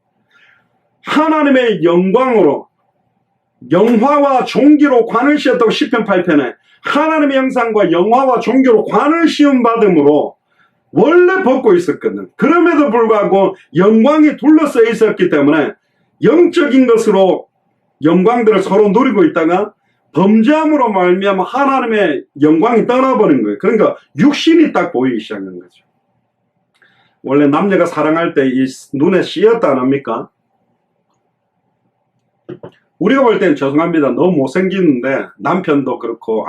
S1: 하나님의 영광으로 영화와 종기로 관을 씌웠다고 시편 8편에 하나님의 형상과 영화와 종기로 관을 씌운 받음으로 원래 벗고 있었거든. 그럼에도 불구하고 영광이 둘러싸여 있었기 때문에 영적인 것으로 영광들을 서로 누리고 있다가 범죄함으로 말미암아 하나님의 영광이 떠나버린 거예요. 그러니까 육신이 딱 보이기 시작한 거죠. 원래 남녀가 사랑할 때 이 눈에 씌었다 안 합니까? 우리가 볼 때는 죄송합니다. 너무 못생기는데 남편도 그렇고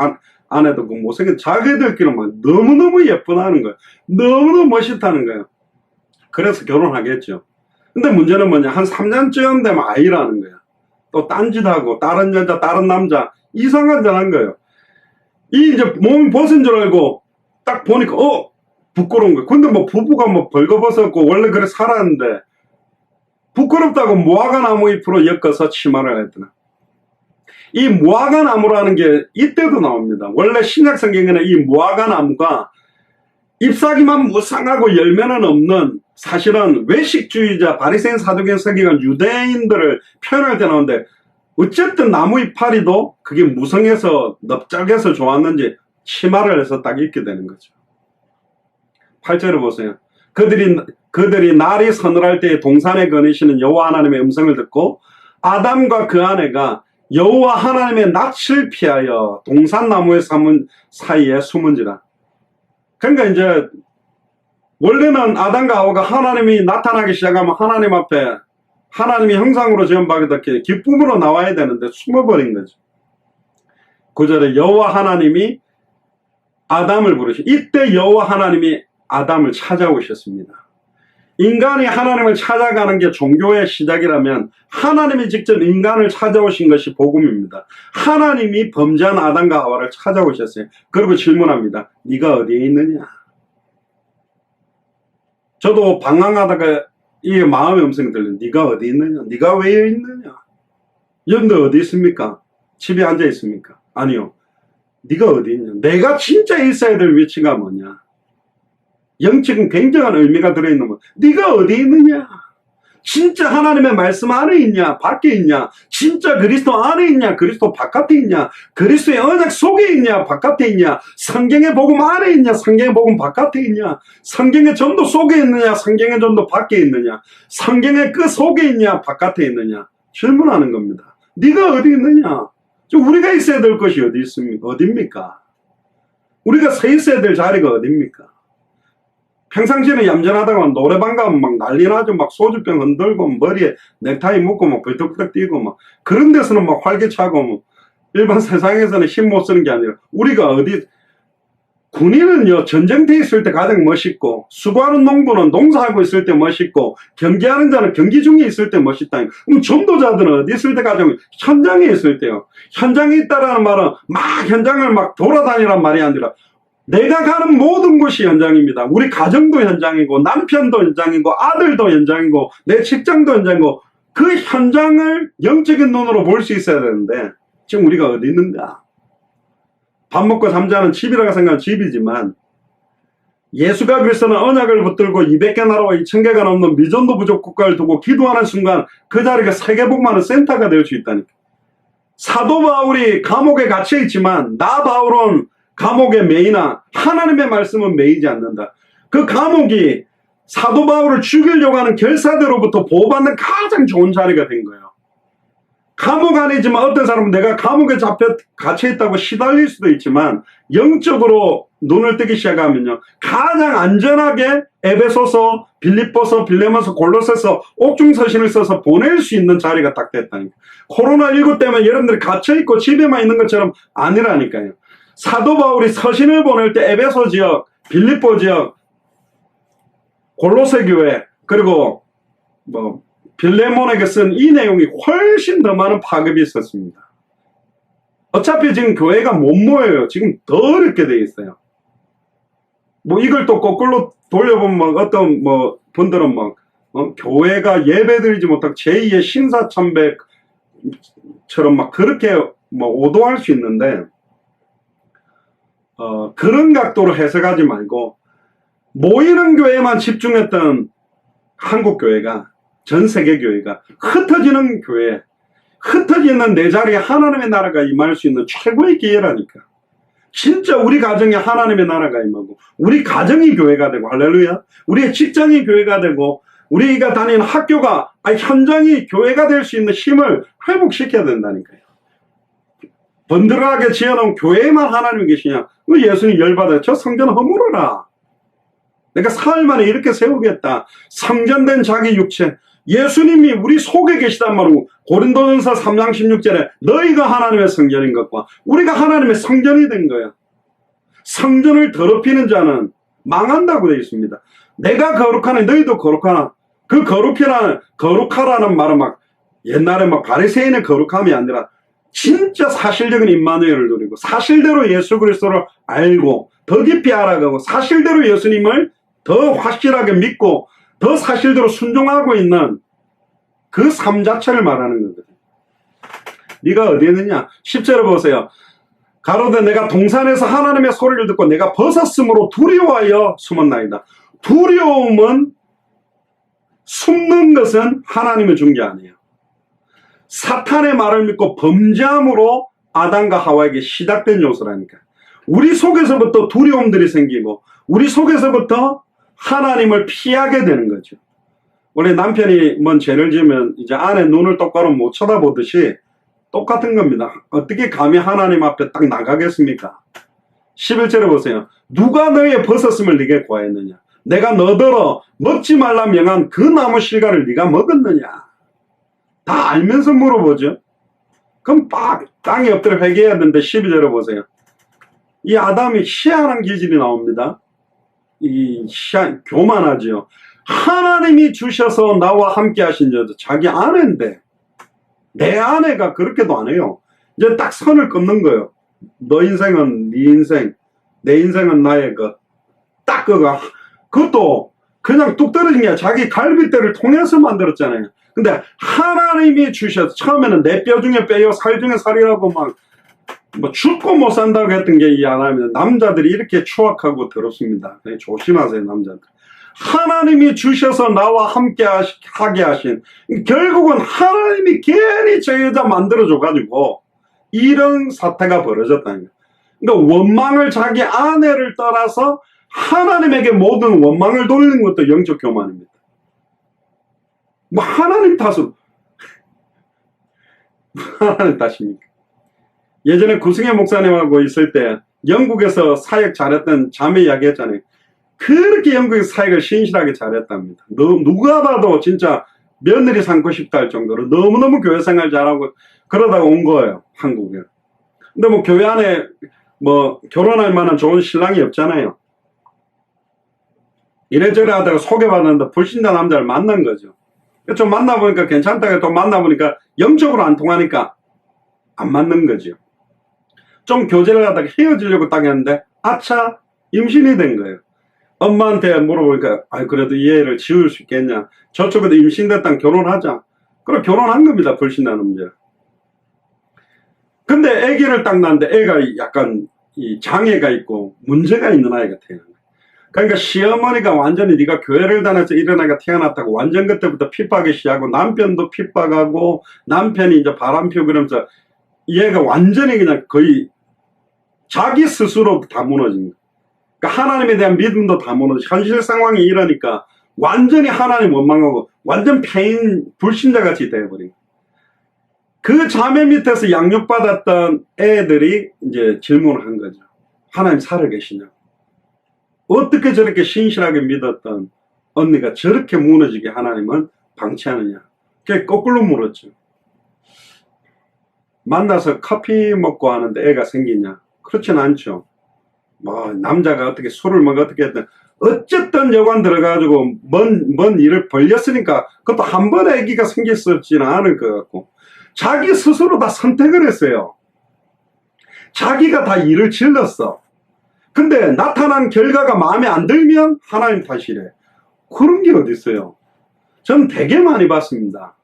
S1: 아내도 그 못생긴 자기들끼리 막 너무너무 예쁘다는 거예요. 너무너무 멋있다는 거예요. 그래서 결혼하겠죠. 근데 문제는 뭐냐, 한 3년쯤 되면 아이라는 거야. 또 딴짓하고 다른 여자 다른 남자 이상한 짓 한 거예요. 이 이제 몸이 벗은 줄 알고 딱 보니까 부끄러운 거예요. 근데 뭐 부부가 뭐 벌거벗었고 원래 그래 살았는데 부끄럽다고 무화과 나무 잎으로 엮어서 치마를 했더라. 이 무화과 나무라는 게 이때도 나옵니다. 원래 신약 성경에는 이 무화과 나무가 잎사귀만 무쌍하고 열매는 없는, 사실은 외식주의자 바리새인 사두개인 서기관 유대인들을 표현할 때 나오는데, 어쨌든 나무 이파리도 그게 무성해서 넓적해서 좋았는지 치마를 해서 딱 입게 되는 거죠. 8절을 보세요. 그들이 날이 서늘할 때에 동산에 거니시는 여호와 하나님의 음성을 듣고 아담과 그 아내가 여호와 하나님의 낯을 피하여 동산나무의 사이에 숨은지라. 그러니까 이제 원래는 아담과 하와가 하나님이 나타나기 시작하면 하나님 앞에 하나님이 형상으로 지음받게 기쁨으로 나와야 되는데 숨어버린 거죠. 9절에 여호와 하나님이 아담을 부르시. 이때 여호와 하나님이 아담을 찾아오셨습니다. 인간이 하나님을 찾아가는 게 종교의 시작이라면 하나님이 직접 인간을 찾아오신 것이 복음입니다. 하나님이 범죄한 아담과 하와를 찾아오셨어요. 그리고 질문합니다. 네가 어디에 있느냐? 저도 방황하다가 이 마음의 음성이 들려요. 네가 어디 있느냐? 네가 왜 있느냐? 여러분들 어디 있습니까? 집에 앉아 있습니까? 아니요. 네가 어디 있냐? 내가 진짜 있어야 될 위치가 뭐냐? 영적인 굉장한 의미가 들어있는 것. 네가 어디 있느냐? 진짜 하나님의 말씀 안에 있냐? 밖에 있냐? 진짜 그리스도 안에 있냐? 그리스도 바깥에 있냐? 그리스도의 언약 속에 있냐? 바깥에 있냐? 성경의 복음 안에 있냐? 성경의 복음 바깥에 있냐? 성경의 전도 속에 있느냐? 성경의 전도 밖에 있느냐? 성경의 그 속에 있냐? 바깥에 있느냐? 질문하는 겁니다. 네가 어디 있느냐? 우리가 있어야 될 것이 어디 있습니까? 어딥니까? 우리가 서 있어야 될 자리가 어딥니까? 평상시에는 얌전하다가 노래방 가면 막 난리 나죠. 막 소주병 흔들고 머리에 넥타이 묶고 막 벌떡벌떡 뛰고 막 그런 데서는 막 활기차고 뭐 일반 세상에서는 힘 못 쓰는 게 아니라 우리가 어디 군인은요 전쟁터에 있을 때 가장 멋있고 수고하는 농부는 농사하고 있을 때 멋있고 경기하는 자는 경기 중에 있을 때 멋있다. 그럼 전도자들은 어디 있을 때 가장 현장에 있을 때요. 현장에 있다라는 말은 막 현장을 막 돌아다니란 말이 아니라 내가 가는 모든 곳이 현장입니다. 우리 가정도 현장이고 남편도 현장이고 아들도 현장이고 내 직장도 현장이고 그 현장을 영적인 눈으로 볼 수 있어야 되는데 지금 우리가 어디 있는가? 밥 먹고 잠자는 집이라고 생각하면 집이지만 예수가 그리스도는 언약을 붙들고 200개 나라와 2000개가 넘는 미전도 부족 국가를 두고 기도하는 순간 그 자리가 세계복 많은 센터가 될 수 있다니까. 사도 바울이 감옥에 갇혀 있지만 나 바울은 감옥에 매이나 하나님의 말씀은 매이지 않는다. 그 감옥이 사도 바울을 죽이려고 하는 결사대로부터 보호받는 가장 좋은 자리가 된 거예요. 감옥 안이지만 어떤 사람은 내가 감옥에 갇혀 있다고 시달릴 수도 있지만 영적으로 눈을 뜨기 시작하면요, 가장 안전하게 에베소서, 빌립보서, 빌레몬서, 골로새서 옥중서신을 써서 보낼 수 있는 자리가 딱 됐다니까. 코로나19 때문에 여러분들이 갇혀있고 집에만 있는 것처럼 아니라니까요. 사도 바울이 서신을 보낼 때 에베소 지역, 빌립보 지역, 골로새 교회, 그리고 빌레몬에게 쓴 이 내용이 훨씬 더 많은 파급이 있었습니다. 어차피 지금 교회가 못 모여요. 지금 더 어렵게 돼 있어요. 이걸 또 거꾸로 돌려보면 어떤 분들은 교회가 예배드리지 못하고 제2의 신사참배처럼 그렇게 오도할 수 있는데, 그런 각도로 해석하지 말고 모이는 교회만 집중했던 한국 교회가, 전 세계 교회가 흩어지는 교회, 흩어지는 내 자리에 하나님의 나라가 임할 수 있는 최고의 기회라니까. 진짜 우리 가정에 하나님의 나라가 임하고 우리 가정이 교회가 되고, 할렐루야, 우리의 직장이 교회가 되고 우리가 다니는 학교가 현장이 교회가 될 수 있는 힘을 회복시켜야 된다니까요. 번들하게 지어놓은 교회에만 하나님이 계시냐? 예수님 열받아요. 저 성전 허물어라. 내가 사흘 만에 이렇게 세우겠다. 성전된 자기 육체. 예수님이 우리 속에 계시단 말이고, 고린도전서 3장 16절에 너희가 하나님의 성전인 것과 우리가 하나님의 성전이 된 거야. 성전을 더럽히는 자는 망한다고 되어 있습니다. 내가 거룩하니 너희도 거룩하나. 그 거룩하라는 말은 옛날에 바리새인의 거룩함이 아니라 진짜 사실적인 임마누엘을 누리고 사실대로 예수 그리스도를 알고 더 깊이 알아가고 사실대로 예수님을 더 확실하게 믿고 더 사실대로 순종하고 있는 그 삶 자체를 말하는 거거든요. 네가 어디에 있느냐? 10절을 보세요. 가로되 내가 동산에서 하나님의 소리를 듣고 내가 벗었으므로 두려워하여 숨었나이다. 두려움은, 숨는 것은 하나님이 준 게 아니에요. 사탄의 말을 믿고 범죄함으로 아담과 하와에게 시작된 요소라니까. 우리 속에서부터 두려움들이 생기고 우리 속에서부터 하나님을 피하게 되는 거죠. 원래 남편이 뭔 죄를 지으면 이제 아내 눈을 똑바로 못 쳐다보듯이 똑같은 겁니다. 어떻게 감히 하나님 앞에 딱 나가겠습니까? 11절에 보세요. 누가 너의 벗었음을 네게 구하였느냐? 내가 너더러 먹지 말라 명한 그 나무 실과를 네가 먹었느냐? 다 알면서 물어보죠. 그럼 땅에 엎드려 회개해야 되는데 12절에 보세요. 이 아담이 희한한 기질이 나옵니다. 교만하지요. 하나님이 주셔서 나와 함께 하신 여자, 자기 아내인데 내 아내가 그렇게도 안 해요. 이제 딱 선을 끊는 거예요. 너 인생은 네 인생, 내 인생은 나의 것. 딱 그것도 그냥 뚝 떨어진 게 자기 갈빗대를 통해서 만들었잖아요. 근데 하나님이 주셔서, 처음에는 내 뼈 중에 뼈요 살 중에 살이라고 죽고 못 산다고 했던 게 이 하나님은, 남자들이 이렇게 추악하고 더럽습니다. 조심하세요, 남자들. 하나님이 주셔서 나와 함께 하게 하신, 결국은 하나님이 괜히 저 여자 만들어줘가지고 이런 사태가 벌어졌다는 거예요. 그러니까 원망을, 자기 아내를 떠나서 하나님에게 모든 원망을 돌리는 것도 영적 교만입니다. 하나님 탓으로. 하나님 탓입니까? 예전에 구승혜 목사님하고 있을 때 영국에서 사역 잘했던 자매 이야기 했잖아요. 그렇게 영국에서 사역을 신실하게 잘했답니다. 누가 봐도 진짜 며느리 삼고 싶다 할 정도로 너무너무 교회 생활 잘하고 그러다가 온 거예요, 한국에. 근데 교회 안에 결혼할 만한 좋은 신랑이 없잖아요. 이래저래 하다가 소개받았는데 불신자 남자를 만난 거죠. 좀 만나보니까 괜찮다가 또 만나보니까 영적으로 안 통하니까 안 맞는 거죠. 좀 교제를 하다가 헤어지려고 딱 했는데 아차, 임신이 된 거예요. 엄마한테 물어보니까 그래도 이 애를 지울 수 있겠냐, 저쪽에도 임신됐다, 결혼하자. 그럼 결혼한 겁니다, 불신자 남자. 근데 아기를 딱 낳는데 애가 약간 이 장애가 있고 문제가 있는 아이가 태어난 거예요. 그러니까 시어머니가 완전히 네가 교회를 다녀서 일어나가 태어났다고 완전 그때부터 핍박하기 시작하고 남편도 핍박하고 남편이 이제 바람 피우고 그러면서 얘가 완전히 그냥 거의 자기 스스로 다 무너진 거야. 그러니까 하나님에 대한 믿음도 다 무너지고 현실 상황이 이러니까 완전히 하나님 원망하고 완전 패인 불신자같이 돼버린 거야. 그 자매 밑에서 양육받았던 애들이 이제 질문을 한 거죠. 하나님 살아계시냐? 어떻게 저렇게 신실하게 믿었던 언니가 저렇게 무너지게 하나님은 방치하느냐? 그게 거꾸로 물었죠. 만나서 커피 먹고 하는데 애가 생기냐? 그렇진 않죠. 뭐 남자가 어떻게 술을 먹어 어떻게 했든 어쨌든 여관 들어가지고 뭔 일을 벌렸으니까 그것도 한 번에 아기가 생겼을지는 않을 것 같고 자기 스스로 다 선택을 했어요. 자기가 다 일을 질렀어. 근데 나타난 결과가 마음에 안 들면 하나님 탓이래. 그런 게 어디 있어요? 저는 되게 많이 봤습니다.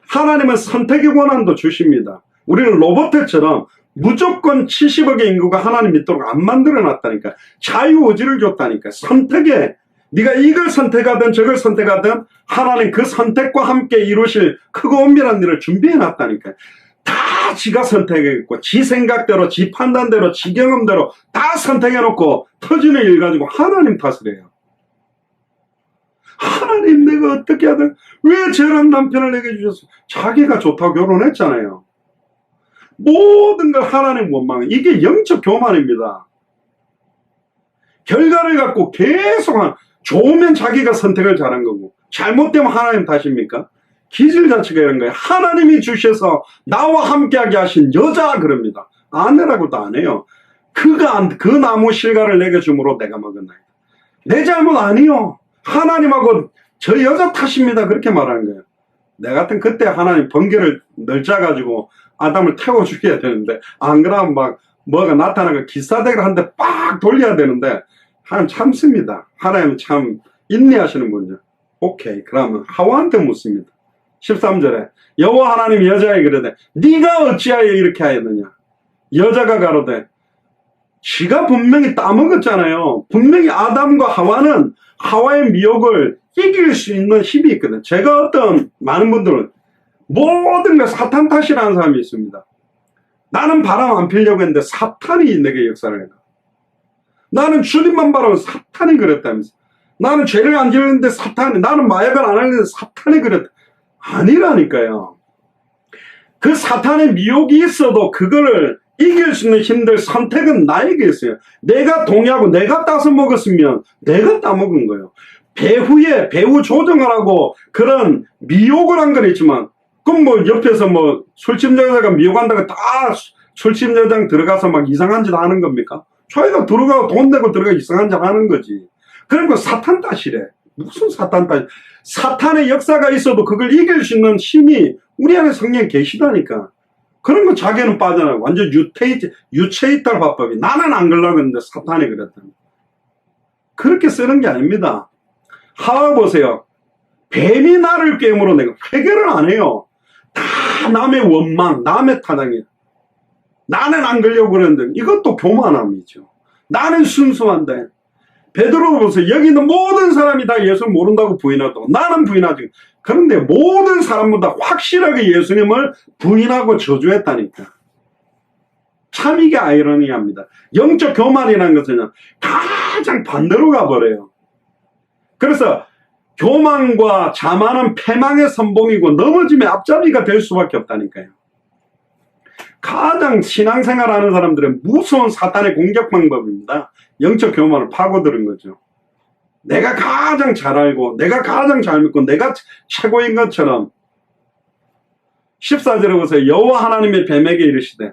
S1: 하나님은 선택의 권한도 주십니다. 우리는 로봇처럼 무조건 70억의 인구가 하나님 믿도록 안 만들어놨다니까. 자유의지를 줬다니까. 선택에 네가 이걸 선택하든 저걸 선택하든 하나님 그 선택과 함께 이루실 크고 엄밀한 일을 준비해놨다니까. 다 지가 선택했고 지 생각대로 지 판단대로 지 경험대로 다 선택해놓고 터지는 일 가지고 하나님 탓을 해요. 하나님 내가 어떻게 하든 왜 저런 남편을 내게 주셨어? 자기가 좋다고 결혼했잖아요. 모든 걸 하나님 원망해. 이게 영적 교만입니다. 결과를 갖고 계속 좋으면 자기가 선택을 잘한 거고 잘못되면 하나님 탓입니까? 기질 자체가 이런 거예요. 하나님이 주셔서 나와 함께하게 하신 여자 그럽니다. 아내라고도 안 해요. 그가 그 나무 실과를 내게 주므로 내가 먹었나이다. 내 잘못 아니요. 하나님하고 저 여자 탓입니다. 그렇게 말하는 거예요. 내 같은 그때 하나님 번개를 널짜가지고 아담을 태워 죽여야 되는데 안 그러면 막 뭐가 나타나고 기사대를 한 대 빡 돌려야 되는데 하나님 참습니다. 하나님 참 인내하시는 분이죠. 오케이. 그러면 하와한테 묻습니다. 13절에 여호와 하나님 여자에게 그러되 네가 어찌하여 이렇게 하였느냐? 여자가 가로되 지가 분명히 따먹었잖아요. 분명히 아담과 하와는 하와의 미혹을 이길 수 있는 힘이 있거든. 제가 어떤 많은 분들은 모든 걸 사탄 탓이라는 사람이 있습니다. 나는 바람 안 피려고 했는데 사탄이 내게 역사를 해요. 나는 주님만 바라면 사탄이 그랬다면서. 나는 죄를 안 지었는데 사탄이, 나는 마약을 안 하는데 사탄이 그랬다. 아니라니까요. 그 사탄의 미혹이 있어도 그거를 이길 수 있는 힘들 선택은 나에게 있어요. 내가 동의하고 내가 따서 먹었으면 내가 따먹은 거예요. 배후 조정하라고 그런 미혹을 한 건 있지만 그럼 뭐 옆에서 뭐 술집 여자가 미혹한다고 다 술집 여장 들어가서 막 이상한 짓 하는 겁니까? 저희가 들어가고 돈 내고 들어가 이상한 짓 하는 거지. 그러니까 사탄 탓이래. 무슨 사탄 탓? 사탄의 역사가 있어도 그걸 이길 수 있는 힘이 우리 안에 성령에 계시다니까. 그런 거 자기는 빠져나가고 완전 유체이탈 화법이 나는 안 그러려고 했는데 사탄이 그랬다. 그렇게 쓰는 게 아닙니다. 하와 보세요. 뱀이 나를 깨물어 내가 해결을 안 해요. 다 남의 원망, 남의 타당이에요. 나는 안 그러려고 그랬는데 이것도 교만함이죠. 나는 순수한데. 베드로 보세요. 여기 있는 모든 사람이 다 예수 모른다고 부인하고 나는 부인하지. 그런데 모든 사람보다 확실하게 예수님을 부인하고 저주했다니까. 참 이게 아이러니합니다. 영적 교만이라는 것은 가장 반대로 가버려요. 그래서 교만과 자만은 패망의 선봉이고 넘어지면 앞잡이가 될 수밖에 없다니까요. 가장 신앙생활하는 사람들은 무서운 사탄의 공격 방법입니다. 영적 교만을 파고드는 거죠. 내가 가장 잘 알고 내가 가장 잘 믿고 내가 최고인 것처럼 14절에 보세요. 여호와 하나님의 뱀에게 이르시되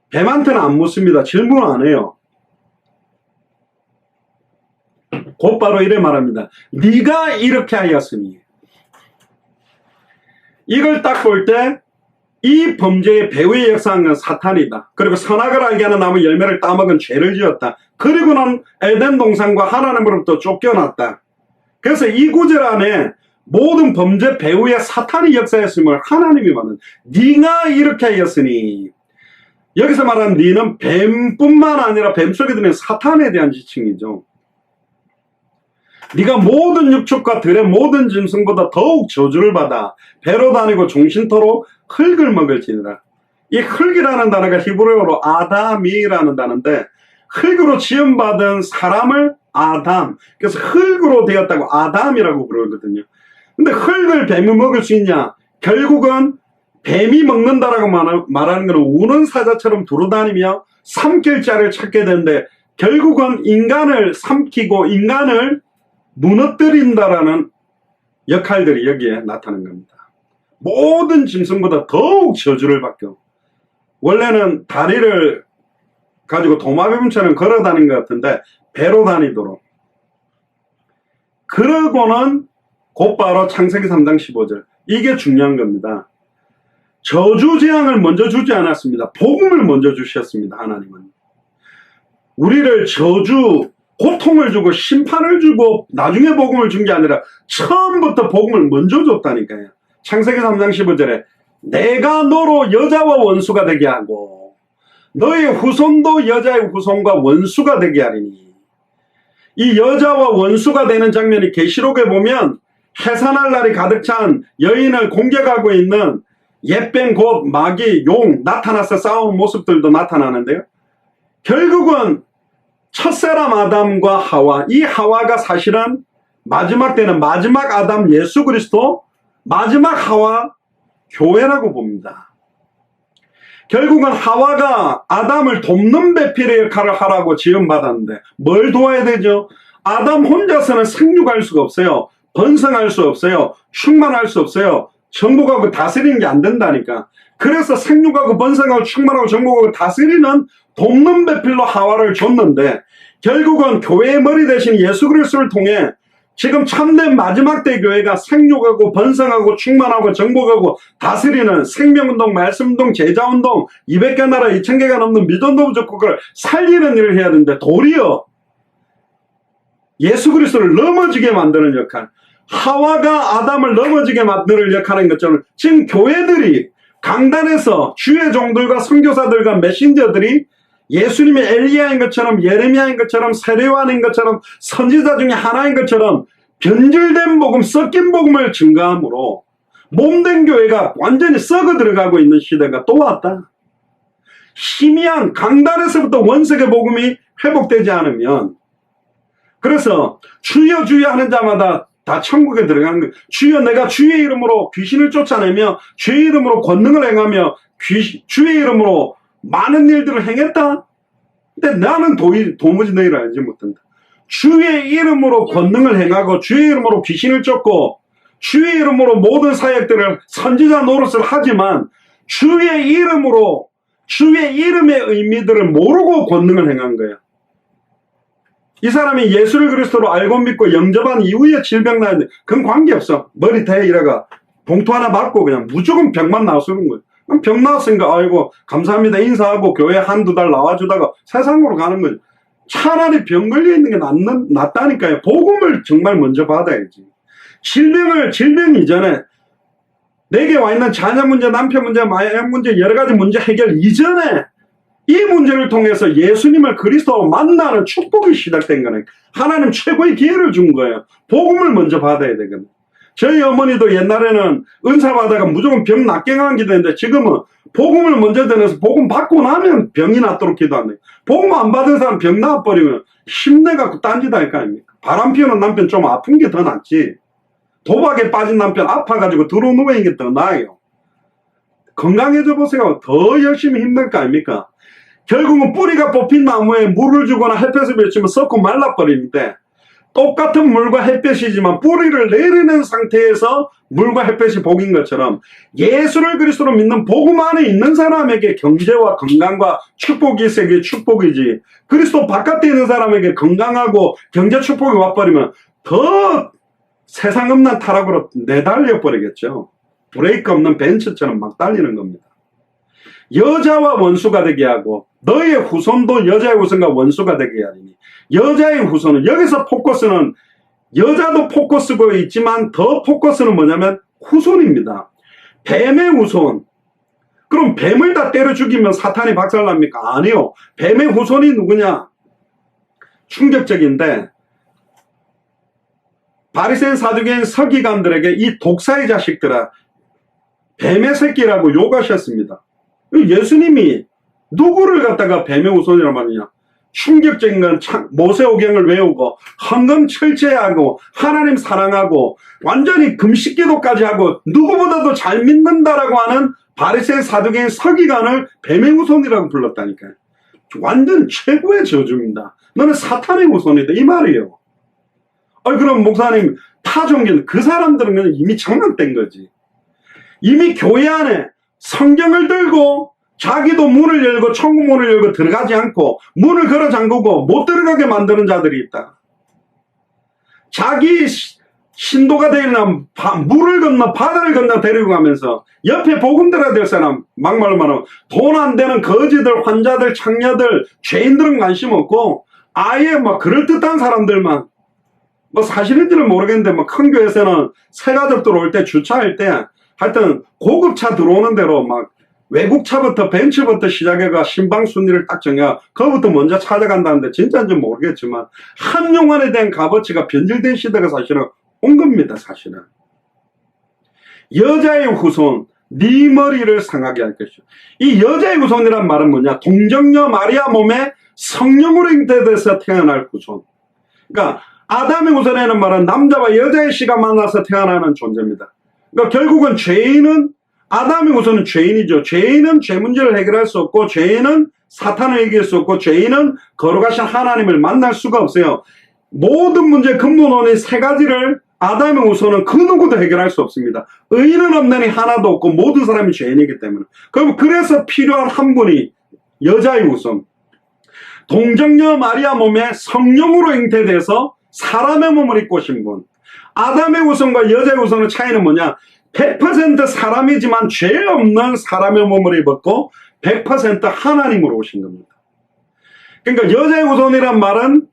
S1: 뱀한테는 안 묻습니다. 질문 안 해요. 곧바로 이래 말합니다. 네가 이렇게 하였으니. 이걸 딱 볼 때 이 범죄의 배후에 역사한 건 사탄이다. 그리고 선악을 알게 하는 나무 열매를 따먹은 죄를 지었다. 그리고는 에덴 동산과 하나님으로부터 쫓겨났다. 그래서 이 구절 안에 모든 범죄 배후에 사탄이 역사했음을 하나님이 말하는 네가 이렇게 하였으니 여기서 말하는 니는 뱀뿐만 아니라 뱀 속에 드는 사탄에 대한 지칭이죠. 네가 모든 육축과 들의 모든 짐승보다 더욱 저주를 받아 배로 다니고 종신토록 흙을 먹을지니라. 이 흙이라는 단어가 히브리어로 아담이라는 단어인데, 흙으로 지음받은 사람을 아담, 그래서 흙으로 되었다고 아담이라고 부르거든요. 근데 흙을 뱀이 먹을 수 있냐? 결국은 뱀이 먹는다라고 말하는 것은 우는 사자처럼 두루다니며 삼킬 자를 찾게 되는데, 결국은 인간을 삼키고 인간을 무너뜨린다라는 역할들이 여기에 나타나는 겁니다. 모든 짐승보다 더욱 저주를 받고, 원래는 다리를 가지고 도마뱀처럼 걸어 다니는 것 같은데 배로 다니도록. 그러고는 곧바로 창세기 3장 15절, 이게 중요한 겁니다. 저주 재앙을 먼저 주지 않았습니다. 복음을 먼저 주셨습니다. 하나님은 우리를 저주, 고통을 주고 심판을 주고 나중에 복음을 준 게 아니라 처음부터 복음을 먼저 줬다니까요. 창세기 3장 15절에 내가 너로 여자와 원수가 되게 하고 너의 후손도 여자의 후손과 원수가 되게 하리니. 이 여자와 원수가 되는 장면이 계시록에 보면 해산할 날이 가득 찬 여인을 공격하고 있는 옛뱀 곧 마귀, 용 나타나서 싸우는 모습들도 나타나는데요. 결국은 첫사람 아담과 하와, 이 하와가 사실은 마지막 때는 마지막 아담 예수 그리스도, 마지막 하와 교회라고 봅니다. 결국은 하와가 아담을 돕는 배필의 역할을 하라고 지음받았는데 뭘 도와야 되죠? 아담 혼자서는 생육할 수가 없어요. 번성할 수 없어요. 충만할 수 없어요. 정복하고 다스리는 게 안 된다니까. 그래서 생육하고 번성하고 충만하고 정복하고 다스리는 돕는 배필로 하와를 줬는데, 결국은 교회의 머리 대신 예수 그리스도를 통해 지금 참된 마지막 때 교회가 생육하고 번성하고 충만하고 정복하고 다스리는 생명운동, 말씀운동, 제자운동, 200개 나라 2000개가 넘는 미전도 부족국을 살리는 일을 해야 되는데 도리어 예수 그리스도를 넘어지게 만드는 역할, 하와가 아담을 넘어지게 만드는 역할인 것처럼 지금 교회들이 강단에서 주의 종들과 선교사들과 메신저들이 예수님의 엘리야인 것처럼, 예레미야인 것처럼, 세례요한인 것처럼, 선지자 중에 하나인 것처럼 변질된 복음, 섞인 복음을 증가함으로 몸된 교회가 완전히 썩어 들어가고 있는 시대가 또 왔다. 희미한 강단에서부터 원색의 복음이 회복되지 않으면, 그래서 주여 주여 하는 자마다 다 천국에 들어가는 거예요. 주여, 내가 주의 이름으로 귀신을 쫓아내며 주의 이름으로 권능을 행하며 주의 이름으로 많은 일들을 행했다. 근데 나는 도무지 너희를 알지 못한다. 주의 이름으로 권능을 행하고 주의 이름으로 귀신을 쫓고 주의 이름으로 모든 사역들을 선지자 노릇을 하지만 주의 이름으로, 주의 이름의 의미들을 모르고 권능을 행한 거야. 이 사람이 예수를 그리스도로 알고 믿고 영접한 이후에 질병 나는데 그건 관계없어. 머리 대 이래가 봉투 하나 받고 그냥 무조건 병만 나서는 거예요. 병 나왔으니까 아이고 감사합니다 인사하고 교회 한두 달 나와주다가 세상으로 가는 거죠. 차라리 병 걸려 있는 게 낫다니까요. 복음을 정말 먼저 받아야지. 질병 이전에, 내게 와 있는 자녀 문제, 남편 문제, 마약 문제, 여러 가지 문제 해결 이전에 이 문제를 통해서 예수님을 그리스도로 만나는 축복이 시작된 거네. 하나님 최고의 기회를 준 거예요. 복음을 먼저 받아야 되거든. 저희 어머니도 옛날에는 은사 받아가 무조건 병 낫게만 기도했는데 지금은 복음을 먼저 전해서 복음 받고 나면 병이 낫도록 기도하네. 복음 안 받은 사람 병 나와버리면 힘내갖고 딴짓 할 거 아닙니까? 바람 피우는 남편 좀 아픈 게 더 낫지. 도박에 빠진 남편 아파가지고 들어 누워있는 게 더 나아요. 건강해져 보세요. 더 열심히 힘들 거 아닙니까? 결국은 뿌리가 뽑힌 나무에 물을 주거나 햇볕을 비추면 썩고 말라버리는데, 똑같은 물과 햇볕이지만 뿌리를 내리는 상태에서 물과 햇볕이 복인 것처럼 예수를 그리스도로 믿는 복음 안에 있는 사람에게 경제와 건강과 축복이 세계 축복이지, 그리스도 바깥에 있는 사람에게 건강하고 경제 축복이 와버리면 더 세상 없는 타락으로 내달려 버리겠죠. 브레이크 없는 벤츠처럼 막 달리는 겁니다. 여자와 원수가 되게 하고 너의 후손도 여자의 후손과 원수가 되게 하리니. 여자의 후손은, 여기서 포커스는 여자도 포커스고 있지만 더 포커스는 뭐냐면 후손입니다. 뱀의 후손, 그럼 뱀을 다 때려 죽이면 사탄이 박살납니까? 아니요. 뱀의 후손이 누구냐? 충격적인데 바리새인 사두개인 서기관들에게 이 독사의 자식들아 뱀의 새끼라고 욕하셨습니다. 예수님이 누구를 갖다가 뱀의 후손이라고 하느냐? 충격적인 건 모세오경을 외우고 헌금 철저하고 하나님 사랑하고 완전히 금식기도까지 하고 누구보다도 잘 믿는다라고 하는 바리새인 사두개인 서기관을 뱀의 후손이라고 불렀다니까요. 완전 최고의 저주입니다. 너는 사탄의 후손이다 이 말이에요. 그럼 목사님 타종교는 그 사람들은 그냥 이미 장난된 거지. 이미 교회 안에 성경을 들고 자기도 문을 열고 천국 문을 열고 들어가지 않고 문을 걸어 잠그고 못 들어가게 만드는 자들이 있다. 자기 신도가 되려면 물을 건너 바다를 건너 데리고 가면서 옆에 복음 들어야 될 사람 막말로 말하면 돈 안 되는 거지들 환자들 창녀들 죄인들은 관심 없고 아예 막 그럴듯한 사람들만 뭐 사실인지는 모르겠는데 뭐 큰 교회에서는 새가족 들어올 때 주차할 때 하여튼 고급차 들어오는 대로 막 외국차부터 벤츠부터 시작해가 신방 순위를 딱 정해 그거부터 먼저 찾아간다는데 진짜인지 모르겠지만 한 영혼에 대한 값어치가 변질된 시대가 사실은 온 겁니다. 사실은 여자의 후손 네 머리를 상하게 할 것이요. 이 여자의 후손이란 말은 뭐냐? 동정녀 마리아 몸에 성령으로 잉태돼서 태어날 후손. 그러니까 아담의 후손이라는 말은 남자와 여자의 씨가 만나서 태어나는 존재입니다. 그러니까 결국은 죄인은 아담의 후손은 죄인이죠. 죄인은 죄 문제를 해결할 수 없고 죄인은 사탄을 이길 수 없고 죄인은 거룩하신 하나님을 만날 수가 없어요. 모든 문제의 근본원인 세 가지를 아담의 후손은 그 누구도 해결할 수 없습니다. 의인은 없는 이 하나도 없고 모든 사람이 죄인이기 때문에. 그래서 필요한 한 분이 여자의 후손. 동정녀 마리아 몸에 성령으로 잉태돼서 사람의 몸을 입고 오신 분. 아담의 후손과 여자의 후손의 차이는 뭐냐? 100% 사람이지만 죄 없는 사람의 몸을 입었고 100% 하나님으로 오신 겁니다. 그러니까 여자의 후손이란 말은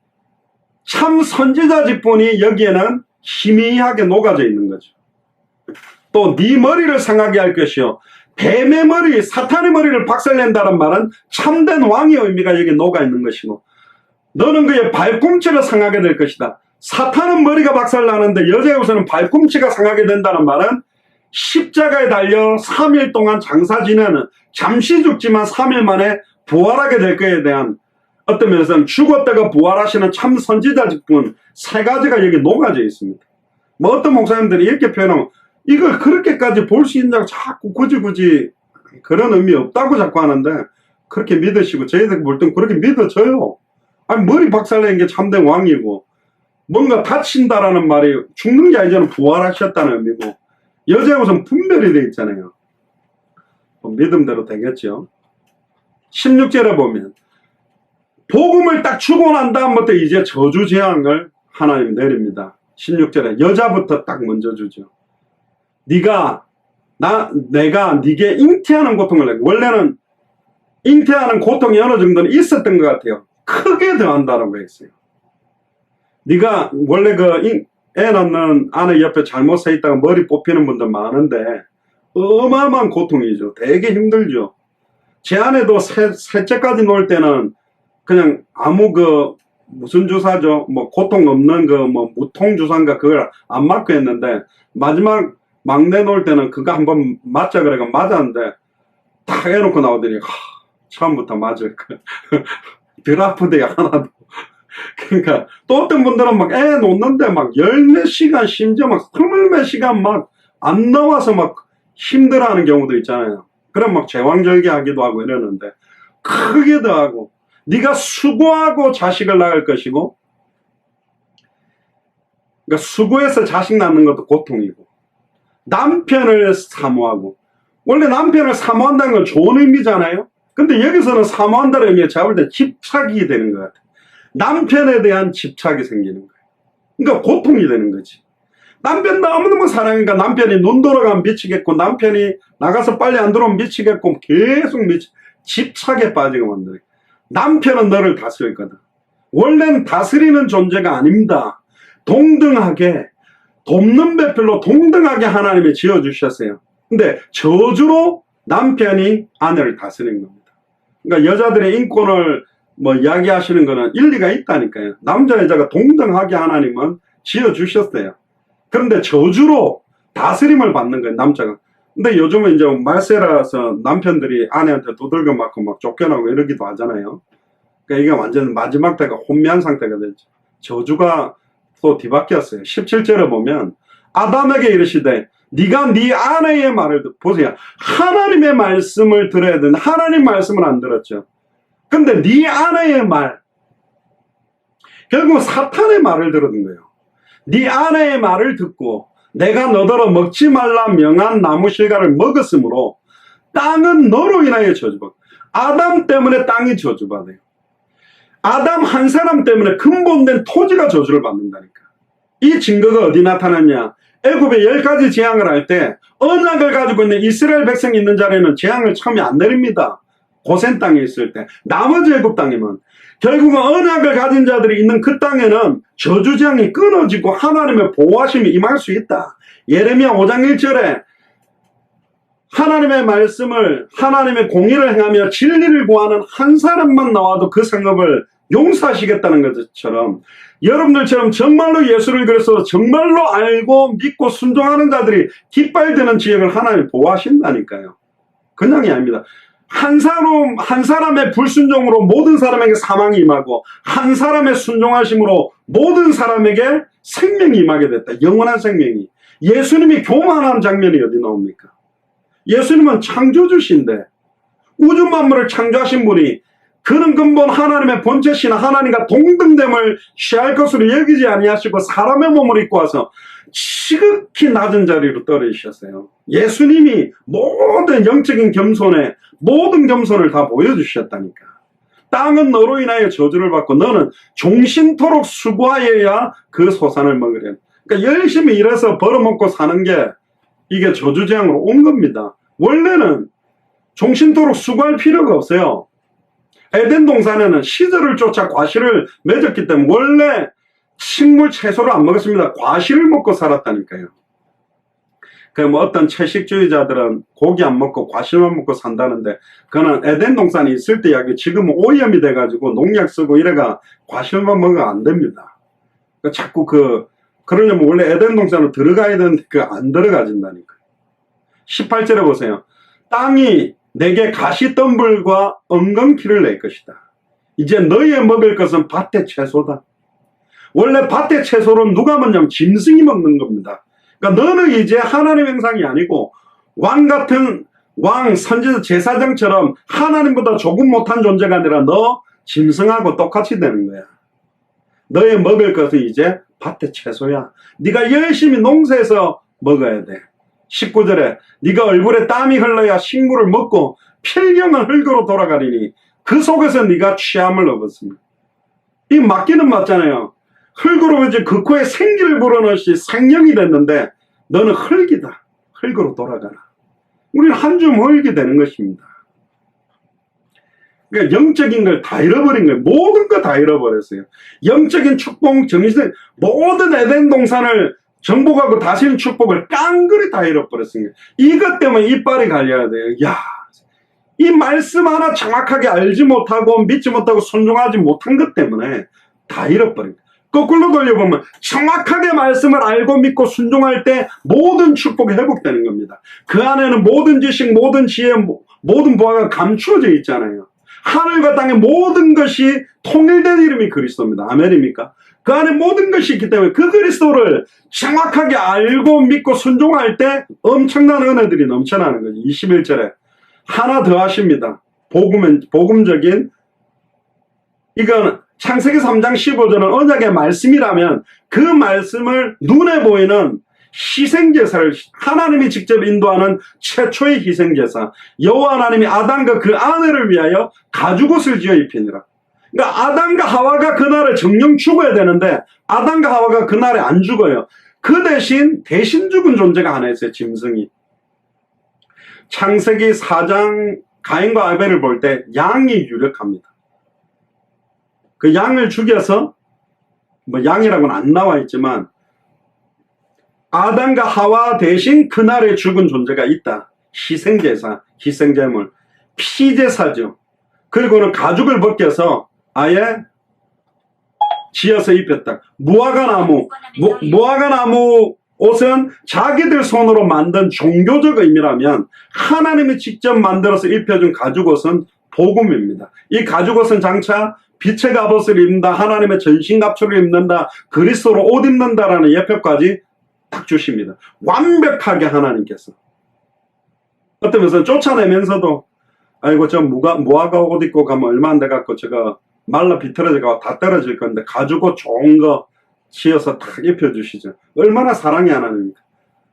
S1: 참 선지자 직분이 여기에는 희미하게 녹아져 있는 거죠. 또 네 머리를 상하게 할 것이요. 뱀의 머리, 사탄의 머리를 박살낸다는 말은 참된 왕의 의미가 여기 녹아 있는 것이고 너는 그의 발꿈치를 상하게 될 것이다. 사탄은 머리가 박살나는데 여자의 후손은 발꿈치가 상하게 된다는 말은 십자가에 달려 3일 동안 장사 지내는 잠시 죽지만 3일 만에 부활하게 될 것에 대한 어떤 면에서는 죽었다가 부활하시는 참 선지자 직분 세 가지가 여기 녹아져 있습니다. 뭐 어떤 목사님들이 이렇게 표현하면 이걸 그렇게까지 볼 수 있냐고 자꾸 굳이 그런 의미 없다고 자꾸 하는데 그렇게 믿으시고 저희들 볼 땐 그렇게 믿어져요. 아니 머리 박살낸 게 참된 왕이고 뭔가 다친다라는 말이 죽는 게 아니잖아. 부활하셨다는 의미고 여자의 우선 분별이 되어 있잖아요. 믿음대로 되겠죠. 16절에 보면 복음을 딱 주고 난 다음부터 이제 저주 재앙을 하나님 내립니다. 16절에 여자부터 딱 먼저 주죠. 내가 네게 잉태하는 고통을 내고 원래는 잉태하는 고통이 어느 정도는 있었던 것 같아요. 크게 더한다라고 했어요. 네가 원래 애 낳는 아내 옆에 잘못 서 있다가 머리 뽑히는 분들 많은데 어마어마한 고통이죠. 되게 힘들죠. 제 아내도 셋째까지 놀 때는 그냥 아무 무슨 주사죠? 뭐 고통 없는 무통 주사인가 그걸 안 맞고 했는데 마지막 막내 놀 때는 그거 한번 맞자 그래가 맞았는데 딱 해놓고 나오더니 처음부터 맞을 거 덜 아프대요 하나도. 그러니까 또 어떤 분들은 막 애 놓는데 막 열 몇 시간 심지어 막 20몇 시간 막 안 나와서 막 힘들어하는 경우도 있잖아요. 그럼 막 제왕절개하기도 하고 이러는데 크게 더하고 네가 수고하고 자식을 낳을 것이고 그러니까 수고해서 자식 낳는 것도 고통이고 남편을 사모하고 원래 남편을 사모한다는 건 좋은 의미잖아요. 근데 여기서는 사모한다는 의미가 제가 볼 때 집착이 되는 것 같아요. 남편에 대한 집착이 생기는 거예요. 그러니까 고통이 되는 거지. 남편 너무너무 사랑하니까 남편이 눈 돌아가면 미치겠고 남편이 나가서 빨리 안 들어오면 미치겠고 계속 집착에 빠지게 만들어요. 남편은 너를 다스릴 거다. 원래는 다스리는 존재가 아닙니다. 동등하게 돕는 배필로 동등하게 하나님이 지어주셨어요. 근데 저주로 남편이 아내를 다스리는 겁니다. 그러니까 여자들의 인권을 뭐 이야기하시는 거는 일리가 있다니까요. 남자 여자가 동등하게 하나님은 지어주셨어요. 그런데 저주로 다스림을 받는 거예요, 남자가. 근데 요즘은 이제 말세라서 남편들이 아내한테 두들겨 맞고 막 쫓겨나고 이러기도 하잖아요. 그러니까 이게 완전 마지막 때가 혼미한 상태가 되죠. 저주가 또 뒤바뀌었어요. 17절에 보면 아담에게 이르시되 네가 네 아내의 말을 보세요. 하나님의 말씀을 들어야 되는데 하나님 말씀을 안 들었죠. 근데 네 아내의 말, 결국 사탄의 말을 들은 거예요. 네 아내의 말을 듣고 내가 너더러 먹지 말라 명한 나무 실과를 먹었으므로 땅은 너로 인하여 저주받고, 아담 때문에 땅이 저주받아요. 아담 한 사람 때문에 근본된 토지가 저주를 받는다니까. 이 증거가 어디 나타났냐? 애굽에 10가지 재앙을 할 때 언약을 가지고 있는 이스라엘 백성이 있는 자리에는 재앙을 처음에 안 내립니다. 고센 땅에 있을 때. 나머지 애굽 땅이면 결국은 언약을 가진 자들이 있는 그 땅에는 저주재앙이 끊어지고 하나님의 보호하심이 임할 수 있다. 예레미야 5장 1절에 하나님의 말씀을, 하나님의 공의를 행하며 진리를 구하는 한 사람만 나와도 그 성읍을 용서하시겠다는 것처럼, 여러분들처럼 정말로 예수를 그래서 정말로 알고 믿고 순종하는 자들이 깃발드는 지역을 하나님이 보호하신다니까요. 그냥이 아닙니다. 한 사람의 불순종으로 모든 사람에게 사망이 임하고 한 사람의 순종하심으로 모든 사람에게 생명이 임하게 됐다. 영원한 생명이. 예수님이 교만한 장면이 어디 나옵니까? 예수님은 창조주신데 우주 만물을 창조하신 분이 그는 근본 하나님의 본체시나 하나님과 동등됨을 취할 것으로 여기지 아니하시고 사람의 몸을 입고 와서 지극히 낮은 자리로 떨어지셨어요. 예수님이 모든 영적인 겸손에 모든 겸손을 다 보여주셨다니까. 땅은 너로 인하여 저주를 받고 너는 종신토록 수고하여야 그 소산을 먹으려. 그러니까 열심히 일해서 벌어먹고 사는 게 이게 저주재앙으로 온 겁니다. 원래는 종신토록 수고할 필요가 없어요. 에덴 동산에는 시절을 쫓아 과실을 맺었기 때문에 원래 식물 채소를 안 먹었습니다. 과실을 먹고 살았다니까요. 뭐 어떤 채식주의자들은 고기 안 먹고 과실만 먹고 산다는데 그거는 에덴 동산이 있을 때 이야기, 지금은 오염이 돼가지고 농약 쓰고 이래가 과실만 먹으면 안 됩니다. 자꾸 그러려면 원래 에덴 동산으로 들어가야 되는데 안 들어가진다니까. 18절에 보세요. 땅이 내게 가시덤불과 엉겅퀴를 낼 것이다. 이제 너희의 먹을 것은 밭의 채소다. 원래 밭의 채소는 누가 먹냐면 짐승이 먹는 겁니다. 그러니까 너는 이제 하나님 형상이 아니고 왕 같은 선지자 제사장처럼 하나님보다 조금 못한 존재가 아니라 너 짐승하고 똑같이 되는 거야. 너의 먹을 것은 이제 밭의 채소야. 네가 열심히 농사해서 먹어야 돼. 19절에 네가 얼굴에 땀이 흘러야 식물을 먹고 필경은 흙으로 돌아가리니 그 속에서 네가 취함을 얻었습니다. 이 맞기는 맞잖아요. 흙으로 이제 그 코에 생기를 불어넣으시 생명이 됐는데 너는 흙이다. 흙으로 돌아가라. 우리는 한 줌 흙이 되는 것입니다. 그러니까 영적인 걸 다 잃어버린 거예요. 모든 거 다 잃어버렸어요. 영적인 축복, 정신, 모든 에덴 동산을 정복하고 다스리는 축복을 깡그리 다 잃어버렸습니다. 이것 때문에 이빨이 갈려야 돼요. 야, 이 말씀 하나 정확하게 알지 못하고 믿지 못하고 순종하지 못한 것 때문에 다 잃어버립니다. 거꾸로 돌려보면 정확하게 말씀을 알고 믿고 순종할 때 모든 축복이 회복되는 겁니다. 그 안에는 모든 지식, 모든 지혜, 모든 보화가 감추어져 있잖아요. 하늘과 땅의 모든 것이 통일된 이름이 그리스도입니다. 아멘입니까? 그 안에 모든 것이 있기 때문에 그 그리스도를 정확하게 알고 믿고 순종할 때 엄청난 은혜들이 넘쳐나는 거죠. 21절에 하나 더 하십니다. 복음적인, 이건 창세기 3장 15절은 언약의 말씀이라면 그 말씀을 눈에 보이는 희생제사를 하나님이 직접 인도하는 최초의 희생제사, 여호와 하나님이 아담과 그 아내를 위하여 가죽옷을 지어 입히니라. 그러니까 아담과 하와가 그날에 정령 죽어야 되는데 아담과 하와가 그날에 안 죽어요. 그 대신 죽은 존재가 하나 있어요. 짐승이. 창세기 4장 가인과 아벨을 볼 때 양이 유력합니다. 그 양을 죽여서, 양이라고는 안 나와 있지만 아담과 하와 대신 그날에 죽은 존재가 있다. 희생제사, 희생제물, 피제사죠. 그리고는 가죽을 벗겨서 아예 지어서 입혔다. 무화과나무, 무화과나무 옷은 자기들 손으로 만든 종교적 의미라면 하나님이 직접 만들어서 입혀준 가죽옷은 복음입니다. 이 가죽옷은 장차 빛의 갑옷을 입는다, 하나님의 전신갑주를 입는다, 그리스도로 옷 입는다라는 예표까지 딱 주십니다. 완벽하게 하나님께서. 어떤 면에서 쫓아내면서도 아이고 저 무화과 옷 입고 가면 얼마 안 돼갖고 제가 말라 비틀어져가 다 떨어질 건데 가죽옷 좋은 거 지어서 탁 입혀주시죠. 얼마나 사랑이 하나님입니까?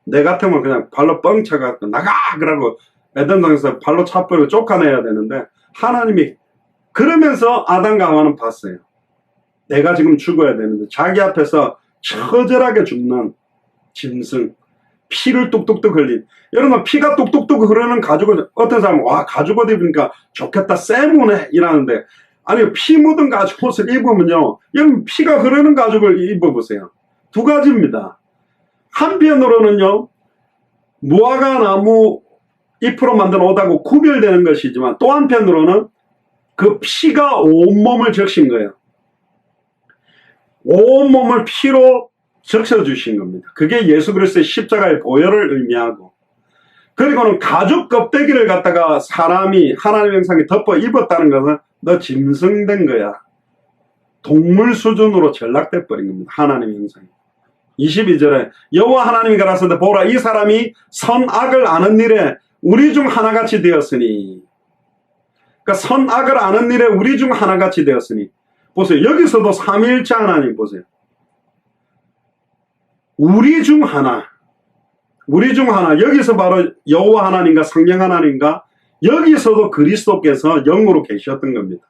S1: 내 같으면 그냥 발로 뻥 차갖고 나가! 그러고 에덴동에서 발로 차버리고 쫓아내야 되는데 하나님이 그러면서 아담과 하와는 봤어요. 내가 지금 죽어야 되는데 자기 앞에서 처절하게 죽는 짐승, 피를 뚝뚝뚝 흘린, 여러분 피가 뚝뚝뚝 흐르는 가죽옷, 어떤 사람은 와 가죽옷 입으니까 좋겠다 쎄무네 이라는데 아니 피 묻은 가죽옷을 입으면요 여러분 피가 흐르는 가죽을 입어보세요. 두 가지입니다. 한편으로는요 무화과 나무 잎으로 만든 옷하고 구별되는 것이지만 또 한편으로는 그 피가 온몸을 적신 거예요. 온몸을 피로 적셔주신 겁니다. 그게 예수 그리스도의 십자가의 보혈을 의미하고, 그리고는 가죽 껍데기를 갖다가 사람이 하나님의 형상에 덮어 입었다는 것은 너 짐승된 거야. 동물 수준으로 전락돼 버린 겁니다. 하나님의 형상이. 22절에 여호와 하나님이 가라사대 보라 이 사람이 선악을 아는 일에 우리 중 하나같이 되었으니, 그러니까 선악을 아는 일에 우리 중 하나같이 되었으니, 보세요. 여기서도 삼위일체 하나님 보세요. 우리 중 하나, 우리 중 하나, 여기서 바로 여호와 하나님과 성령 하나님과 여기서도 그리스도께서 영으로 계셨던 겁니다.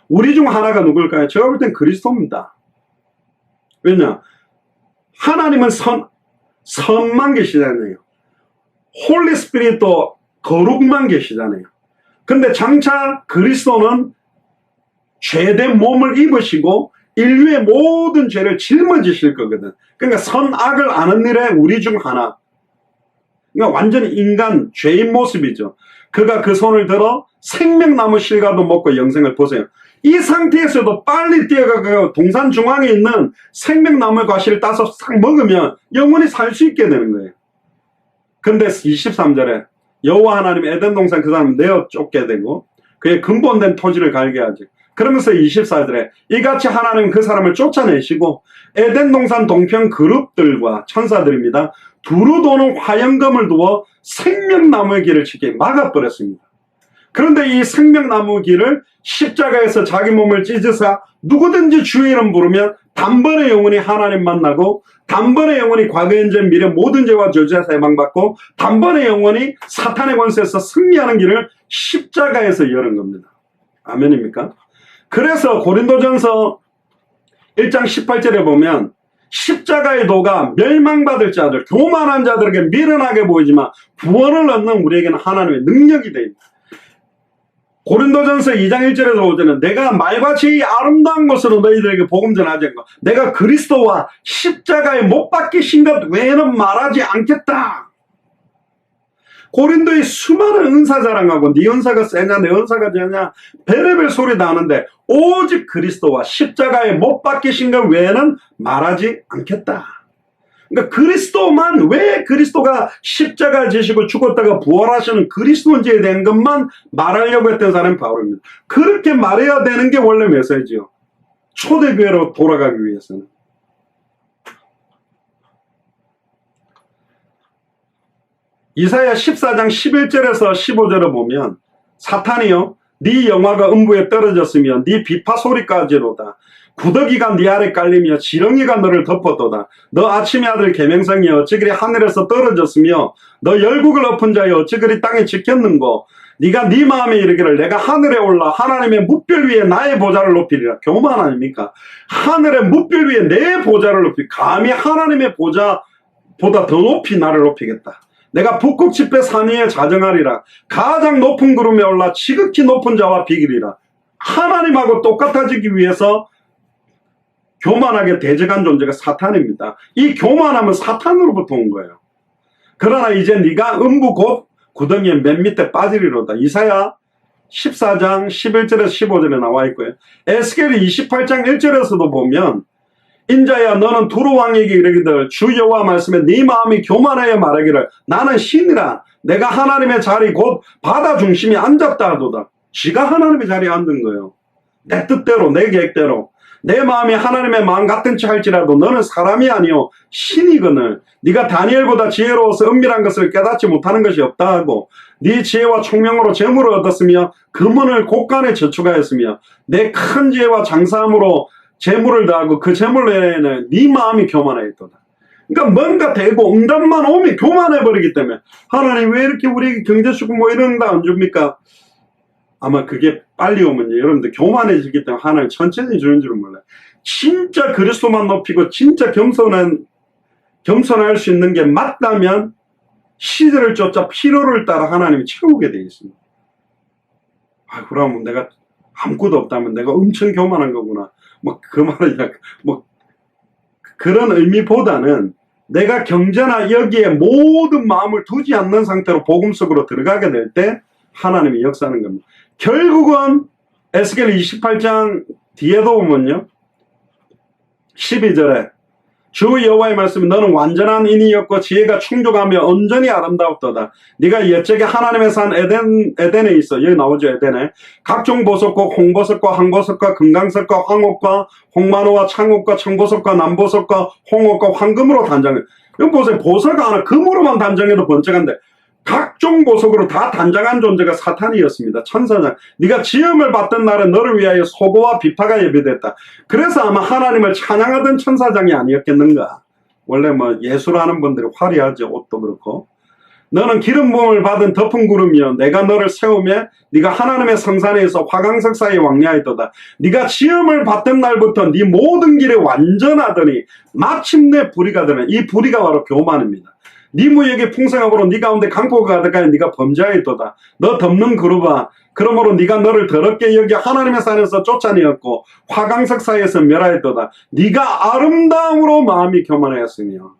S1: 우리 중 하나가 누굴까요? 제가 볼 땐 그리스도입니다. 왜냐? 하나님은 선만 계시잖아요. 홀리 스피릿도 거룩만 계시잖아요. 근데 장차 그리스도는 죄된 몸을 입으시고 인류의 모든 죄를 짊어지실 거거든. 그러니까 선악을 아는 일에 우리 중 하나. 그러니까 완전히 인간, 죄인 모습이죠. 그가 그 손을 들어 생명나무 실과도 먹고 영생을 보세요. 이 상태에서도 빨리 뛰어가서 동산 중앙에 있는 생명나무 과실을 따서 싹 먹으면 영원히 살 수 있게 되는 거예요. 근데 23절에 여호와 하나님 에덴 동산 그 사람을 내어 쫓게 되고 그의 근본된 토지를 갈게 하지. 그러면서 24절에 이같이 하나님은 그 사람을 쫓아내시고 에덴 동산 동편 그룹들과 천사들입니다. 두루 도는 화영검을 두어 생명나무의 길을 치게 막아버렸습니다. 그런데 이 생명나무 길을 십자가에서 자기 몸을 찢으사 누구든지 주의 이름 부르면 단번에 영원히 하나님 만나고 단번에 영원히 과거 현재 미래 모든 죄와 저주에서 해방받고 단번에 영원히 사탄의 권세에서 승리하는 길을 십자가에서 여는 겁니다. 아멘입니까? 그래서 고린도전서 1장 18절에 보면 십자가의 도가 멸망받을 자들, 교만한 자들에게 미련하게 보이지만 구원을 얻는 우리에게는 하나님의 능력이 됩니다. 고린도전서 2장 1절에서 5절은 내가 말같이 아름다운 것으로 너희들에게 복음 전하지 않고 내가 그리스도와 십자가에 못 박히신 것 외에는 말하지 않겠다. 고린도의 수많은 은사 자랑하고 네 은사가 세냐 내 은사가 되냐 베레벨 소리 나는데 오직 그리스도와 십자가에 못 박히신 것 외에는 말하지 않겠다. 그러니까 그리스도만, 왜 그리스도가 십자가를 지시고 죽었다가 부활하시는 그리스도인지에 대한 것만 말하려고 했던 사람이 바울입니다. 그렇게 말해야 되는 게 원래 메시지요. 초대교회로 돌아가기 위해서는. 이사야 14장 11절에서 15절을 보면 사탄이요 네 영화가 음부에 떨어졌으며 네 비파 소리까지로다. 구더기가 네 아래 깔리며 지렁이가 너를 덮었도다. 너 아침의 아들 계명성이여 어찌 그리 하늘에서 떨어졌으며 너 열국을 엎은 자여 어찌 그리 땅에 지켰는고. 네가 네 마음에 이르기를 내가 하늘에 올라 하나님의 뭇별 위에 나의 보좌를 높이리라. 교만 아닙니까? 하늘의 뭇별 위에 내 보좌를 높이, 감히 하나님의 보좌보다 더 높이 나를 높이겠다. 내가 북극 지폐 산 위에 자정하리라. 가장 높은 구름에 올라 지극히 높은 자와 비기리라. 하나님하고 똑같아지기 위해서 교만하게 대적한 존재가 사탄입니다. 이 교만함은 사탄으로부터 온 거예요. 그러나 이제 네가 음부 곧 구덩이에 맨 밑에 빠지리로다. 이사야 14장 11절에서 15절에 나와 있고요. 에스겔 28장 1절에서도 보면 인자야 너는 두루 왕에게 이르기를 주 여호와 말씀에 네 마음이 교만하여 말하기를 나는 신이라 내가 하나님의 자리 곧 바다 중심에 앉았다 하도다. 지가 하나님의 자리에 앉은 거예요. 내 뜻대로 내 계획대로 내 마음이 하나님의 마음 같은 체 할지라도 너는 사람이 아니요 신이거늘 네가 다니엘보다 지혜로워서 은밀한 것을 깨닫지 못하는 것이 없다 하고 네 지혜와 총명으로 재물을 얻었으며 금은을 곳간에 저축하였으며 내 큰 지혜와 장사함으로 재물을 다하고 그 재물 외에는 네 마음이 교만하였도다. 그러니까 뭔가 되고 응답만 오면 교만해버리기 때문에 하나님 왜 이렇게 우리에게 경제 주고 뭐 이런 거 안 줍니까? 아마 그게 빨리 오면요 여러분들 교만해지기 때문에 하나님 천천히 주는 줄은 몰라요. 진짜 그리스도만 높이고 진짜 겸손할 수 있는 게 맞다면 시대를 쫓아 필요를 따라 하나님이 채우게 되어 있습니다. 아, 그러면 내가 아무것도 없다면 내가 엄청 교만한 거구나. 뭐 그 말은 뭐 그런 의미보다는 내가 경제나 여기에 모든 마음을 두지 않는 상태로 복음 속으로 들어가게 될 때 하나님이 역사하는 겁니다. 결국은 에스겔 28장 뒤에도 보면요 12절에 주 여호와의 말씀이 너는 완전한 인이었고 지혜가 충족하며 온전히 아름다웠도다. 네가 옛적에 하나님의 산 에덴에 있어. 여기 나오죠. 에덴에 각종 보석과 홍보석과 항보석과 금강석과 황옥과 홍마노와 창옥과 청보석과 남보석과 홍옥과 황금으로 단장해. 여기 보세요. 보석 하나 금으로만 단장해도 번쩍한데 각종 보석으로 다 단장한 존재가 사탄이었습니다. 천사장. 네가 지음을 받던 날에 너를 위하여 소고와 비파가 예비됐다. 그래서 아마 하나님을 찬양하던 천사장이 아니었겠는가. 원래 뭐 예술하는 분들이 화려하죠. 옷도 그렇고. 너는 기름 부음을 받은 덮은 구름이여 내가 너를 세우며 네가 하나님의 성산에서 화강석 사이에 왕래하였도다. 네가 지음을 받던 날부터 네 모든 길에 완전하더니 마침내 불의가 되는 이 불의가 바로 교만입니다. 네 무역이 풍성함으로 네 가운데 강포가 가득하여 네가 범죄하였도다. 너 덮는 그루바 그러므로 네가 너를 더럽게 여겨 하나님의 산에서 쫓아내었고 화강석 사이에서 멸하였도다. 네가 아름다움으로 마음이 교만하였으며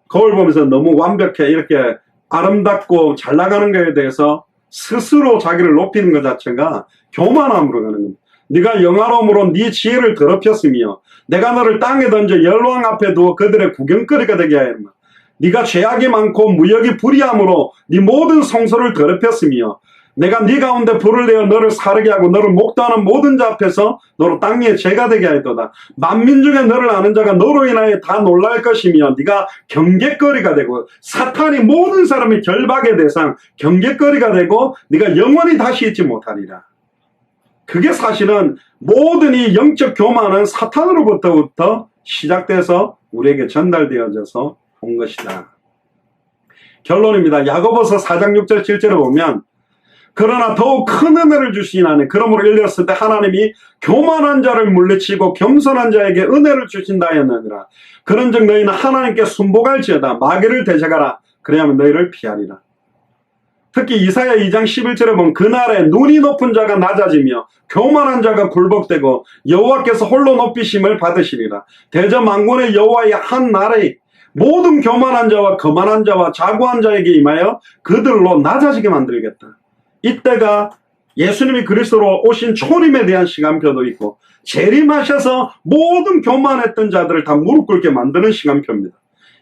S1: 거울 보면서 너무 완벽해 이렇게 아름답고 잘 나가는 것에 대해서 스스로 자기를 높이는 것 자체가 교만함으로 가는 겁니다. 네가 영화로움으로 네 지혜를 더럽혔으며 내가 너를 땅에 던져 열왕 앞에 두어 그들의 구경거리가 되게 하였노라. 네가 죄악이 많고 무역이 불의함으로 네 모든 성소를 더럽혔으며 내가 네 가운데 불을 내어 너를 사르게 하고 너를 목도하는 모든 자 앞에서 너로 땅 위에 죄가 되게 하였도다. 만민 중에 너를 아는 자가 너로 인하여 다 놀랄 것이며 네가 경계거리가 되고 사탄이 모든 사람의 결박의 대상 경계거리가 되고 네가 영원히 다시 잊지 못하리라. 그게 사실은 모든 이 영적 교만은 사탄으로부터 시작돼서 우리에게 전달되어져서 온 것이다. 결론입니다. 야고보서 4장 6절 7절에 보면 그러나 더욱 큰 은혜를 주시나니 그러므로 일렀을 때 하나님이 교만한 자를 물리치고 겸손한 자에게 은혜를 주신다 하였느니라. 그런즉 너희는 하나님께 순복할지어다. 마귀를 대적하라. 그래야만 너희를 피하리라. 특히 이사야 2장 11절에 보면 그날에 눈이 높은 자가 낮아지며 교만한 자가 굴복되고 여호와께서 홀로 높이심을 받으시리라. 대저만군의 여호와의 한 날에 모든 교만한 자와 거만한 자와 자고한 자에게 임하여 그들로 낮아지게 만들겠다. 이때가 예수님이 그리스도로 오신 초림에 대한 시간표도 있고 재림하셔서 모든 교만했던 자들을 다 무릎 꿇게 만드는 시간표입니다.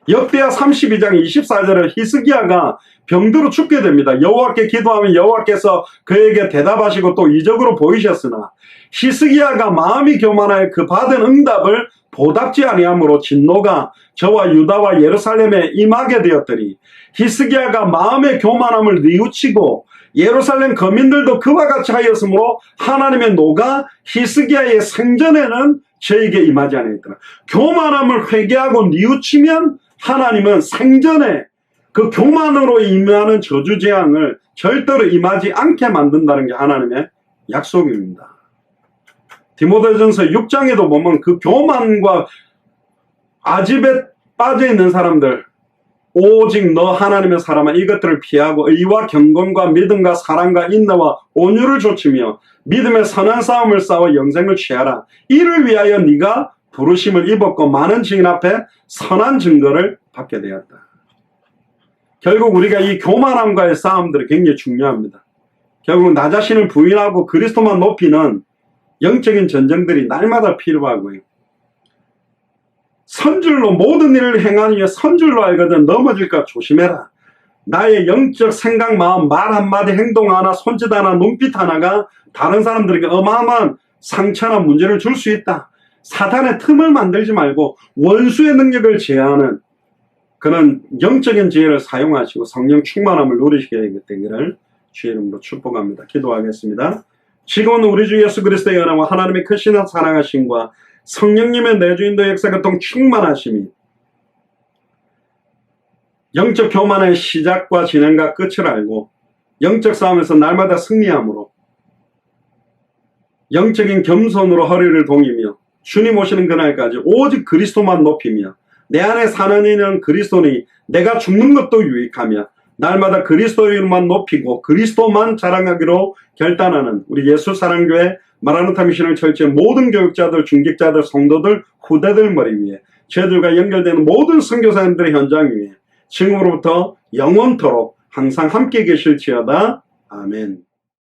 S1: 역대하 32장 24절에 히스기야가 병들어 죽게 됩니다. 여호와께 기도하면 여호와께서 그에게 대답하시고 또 이적으로 보이셨으나 히스기야가 마음이 교만하여 그 받은 응답을 보답지 아니함으로 진노가 저와 유다와 예루살렘에 임하게 되었더니 히스기야가 마음의 교만함을 뉘우치고 예루살렘 거민들도 그와 같이 하였으므로 하나님의 노가 히스기야의 생전에는 저에게 임하지 아니했더라. 교만함을 회개하고 뉘우치면 하나님은 생전에 그 교만으로 임하는 저주 재앙을 절대로 임하지 않게 만든다는 게 하나님의 약속입니다. 디모데전서 6장에도 보면 그 교만과 아집에 빠져있는 사람들 오직 너 하나님의 사람아 이것들을 피하고 의와 경건과 믿음과 사랑과 인내와 온유를 좇으며 믿음의 선한 싸움을 싸워 영생을 취하라. 이를 위하여 네가 부르심을 입었고 많은 증인 앞에 선한 증거를 받게 되었다. 결국 우리가 이 교만함과의 싸움들이 굉장히 중요합니다. 결국 나 자신을 부인하고 그리스도만 높이는 영적인 전쟁들이 날마다 필요하고요. 선줄로 모든 일을 행하는 게 선줄로 알거든 넘어질까 조심해라. 나의 영적 생각, 마음, 말 한마디, 행동 하나, 손짓 하나, 눈빛 하나가 다른 사람들에게 어마어마한 상처나 문제를 줄 수 있다. 사탄의 틈을 만들지 말고 원수의 능력을 제어하는 그런 영적인 지혜를 사용하시고 성령 충만함을 누리시게 되기를 주의 이름으로 축복합니다. 기도하겠습니다. 지금은 우리 주 예수 그리스도의 은혜와 하나님의 크신 사랑하심과 성령님의 내주인도 역사교통 충만하심이 영적 교만의 시작과 진행과 끝을 알고 영적 싸움에서 날마다 승리함으로 영적인 겸손으로 허리를 동이며 주님 오시는 그날까지 오직 그리스도만 높이며 내 안에 사는 이는 그리스도니 내가 죽는 것도 유익하며 날마다 그리스도의 이름만 높이고 그리스도만 자랑하기로 결단하는 우리 예수사랑교회 마라나타 미션을 철저히 모든 교육자들, 중직자들, 성도들, 후대들 머리 위에 저희들과 연결되는 모든 선교사님들의 현장 위에 지금으로부터 영원토록 항상 함께 계실지어다. 아멘.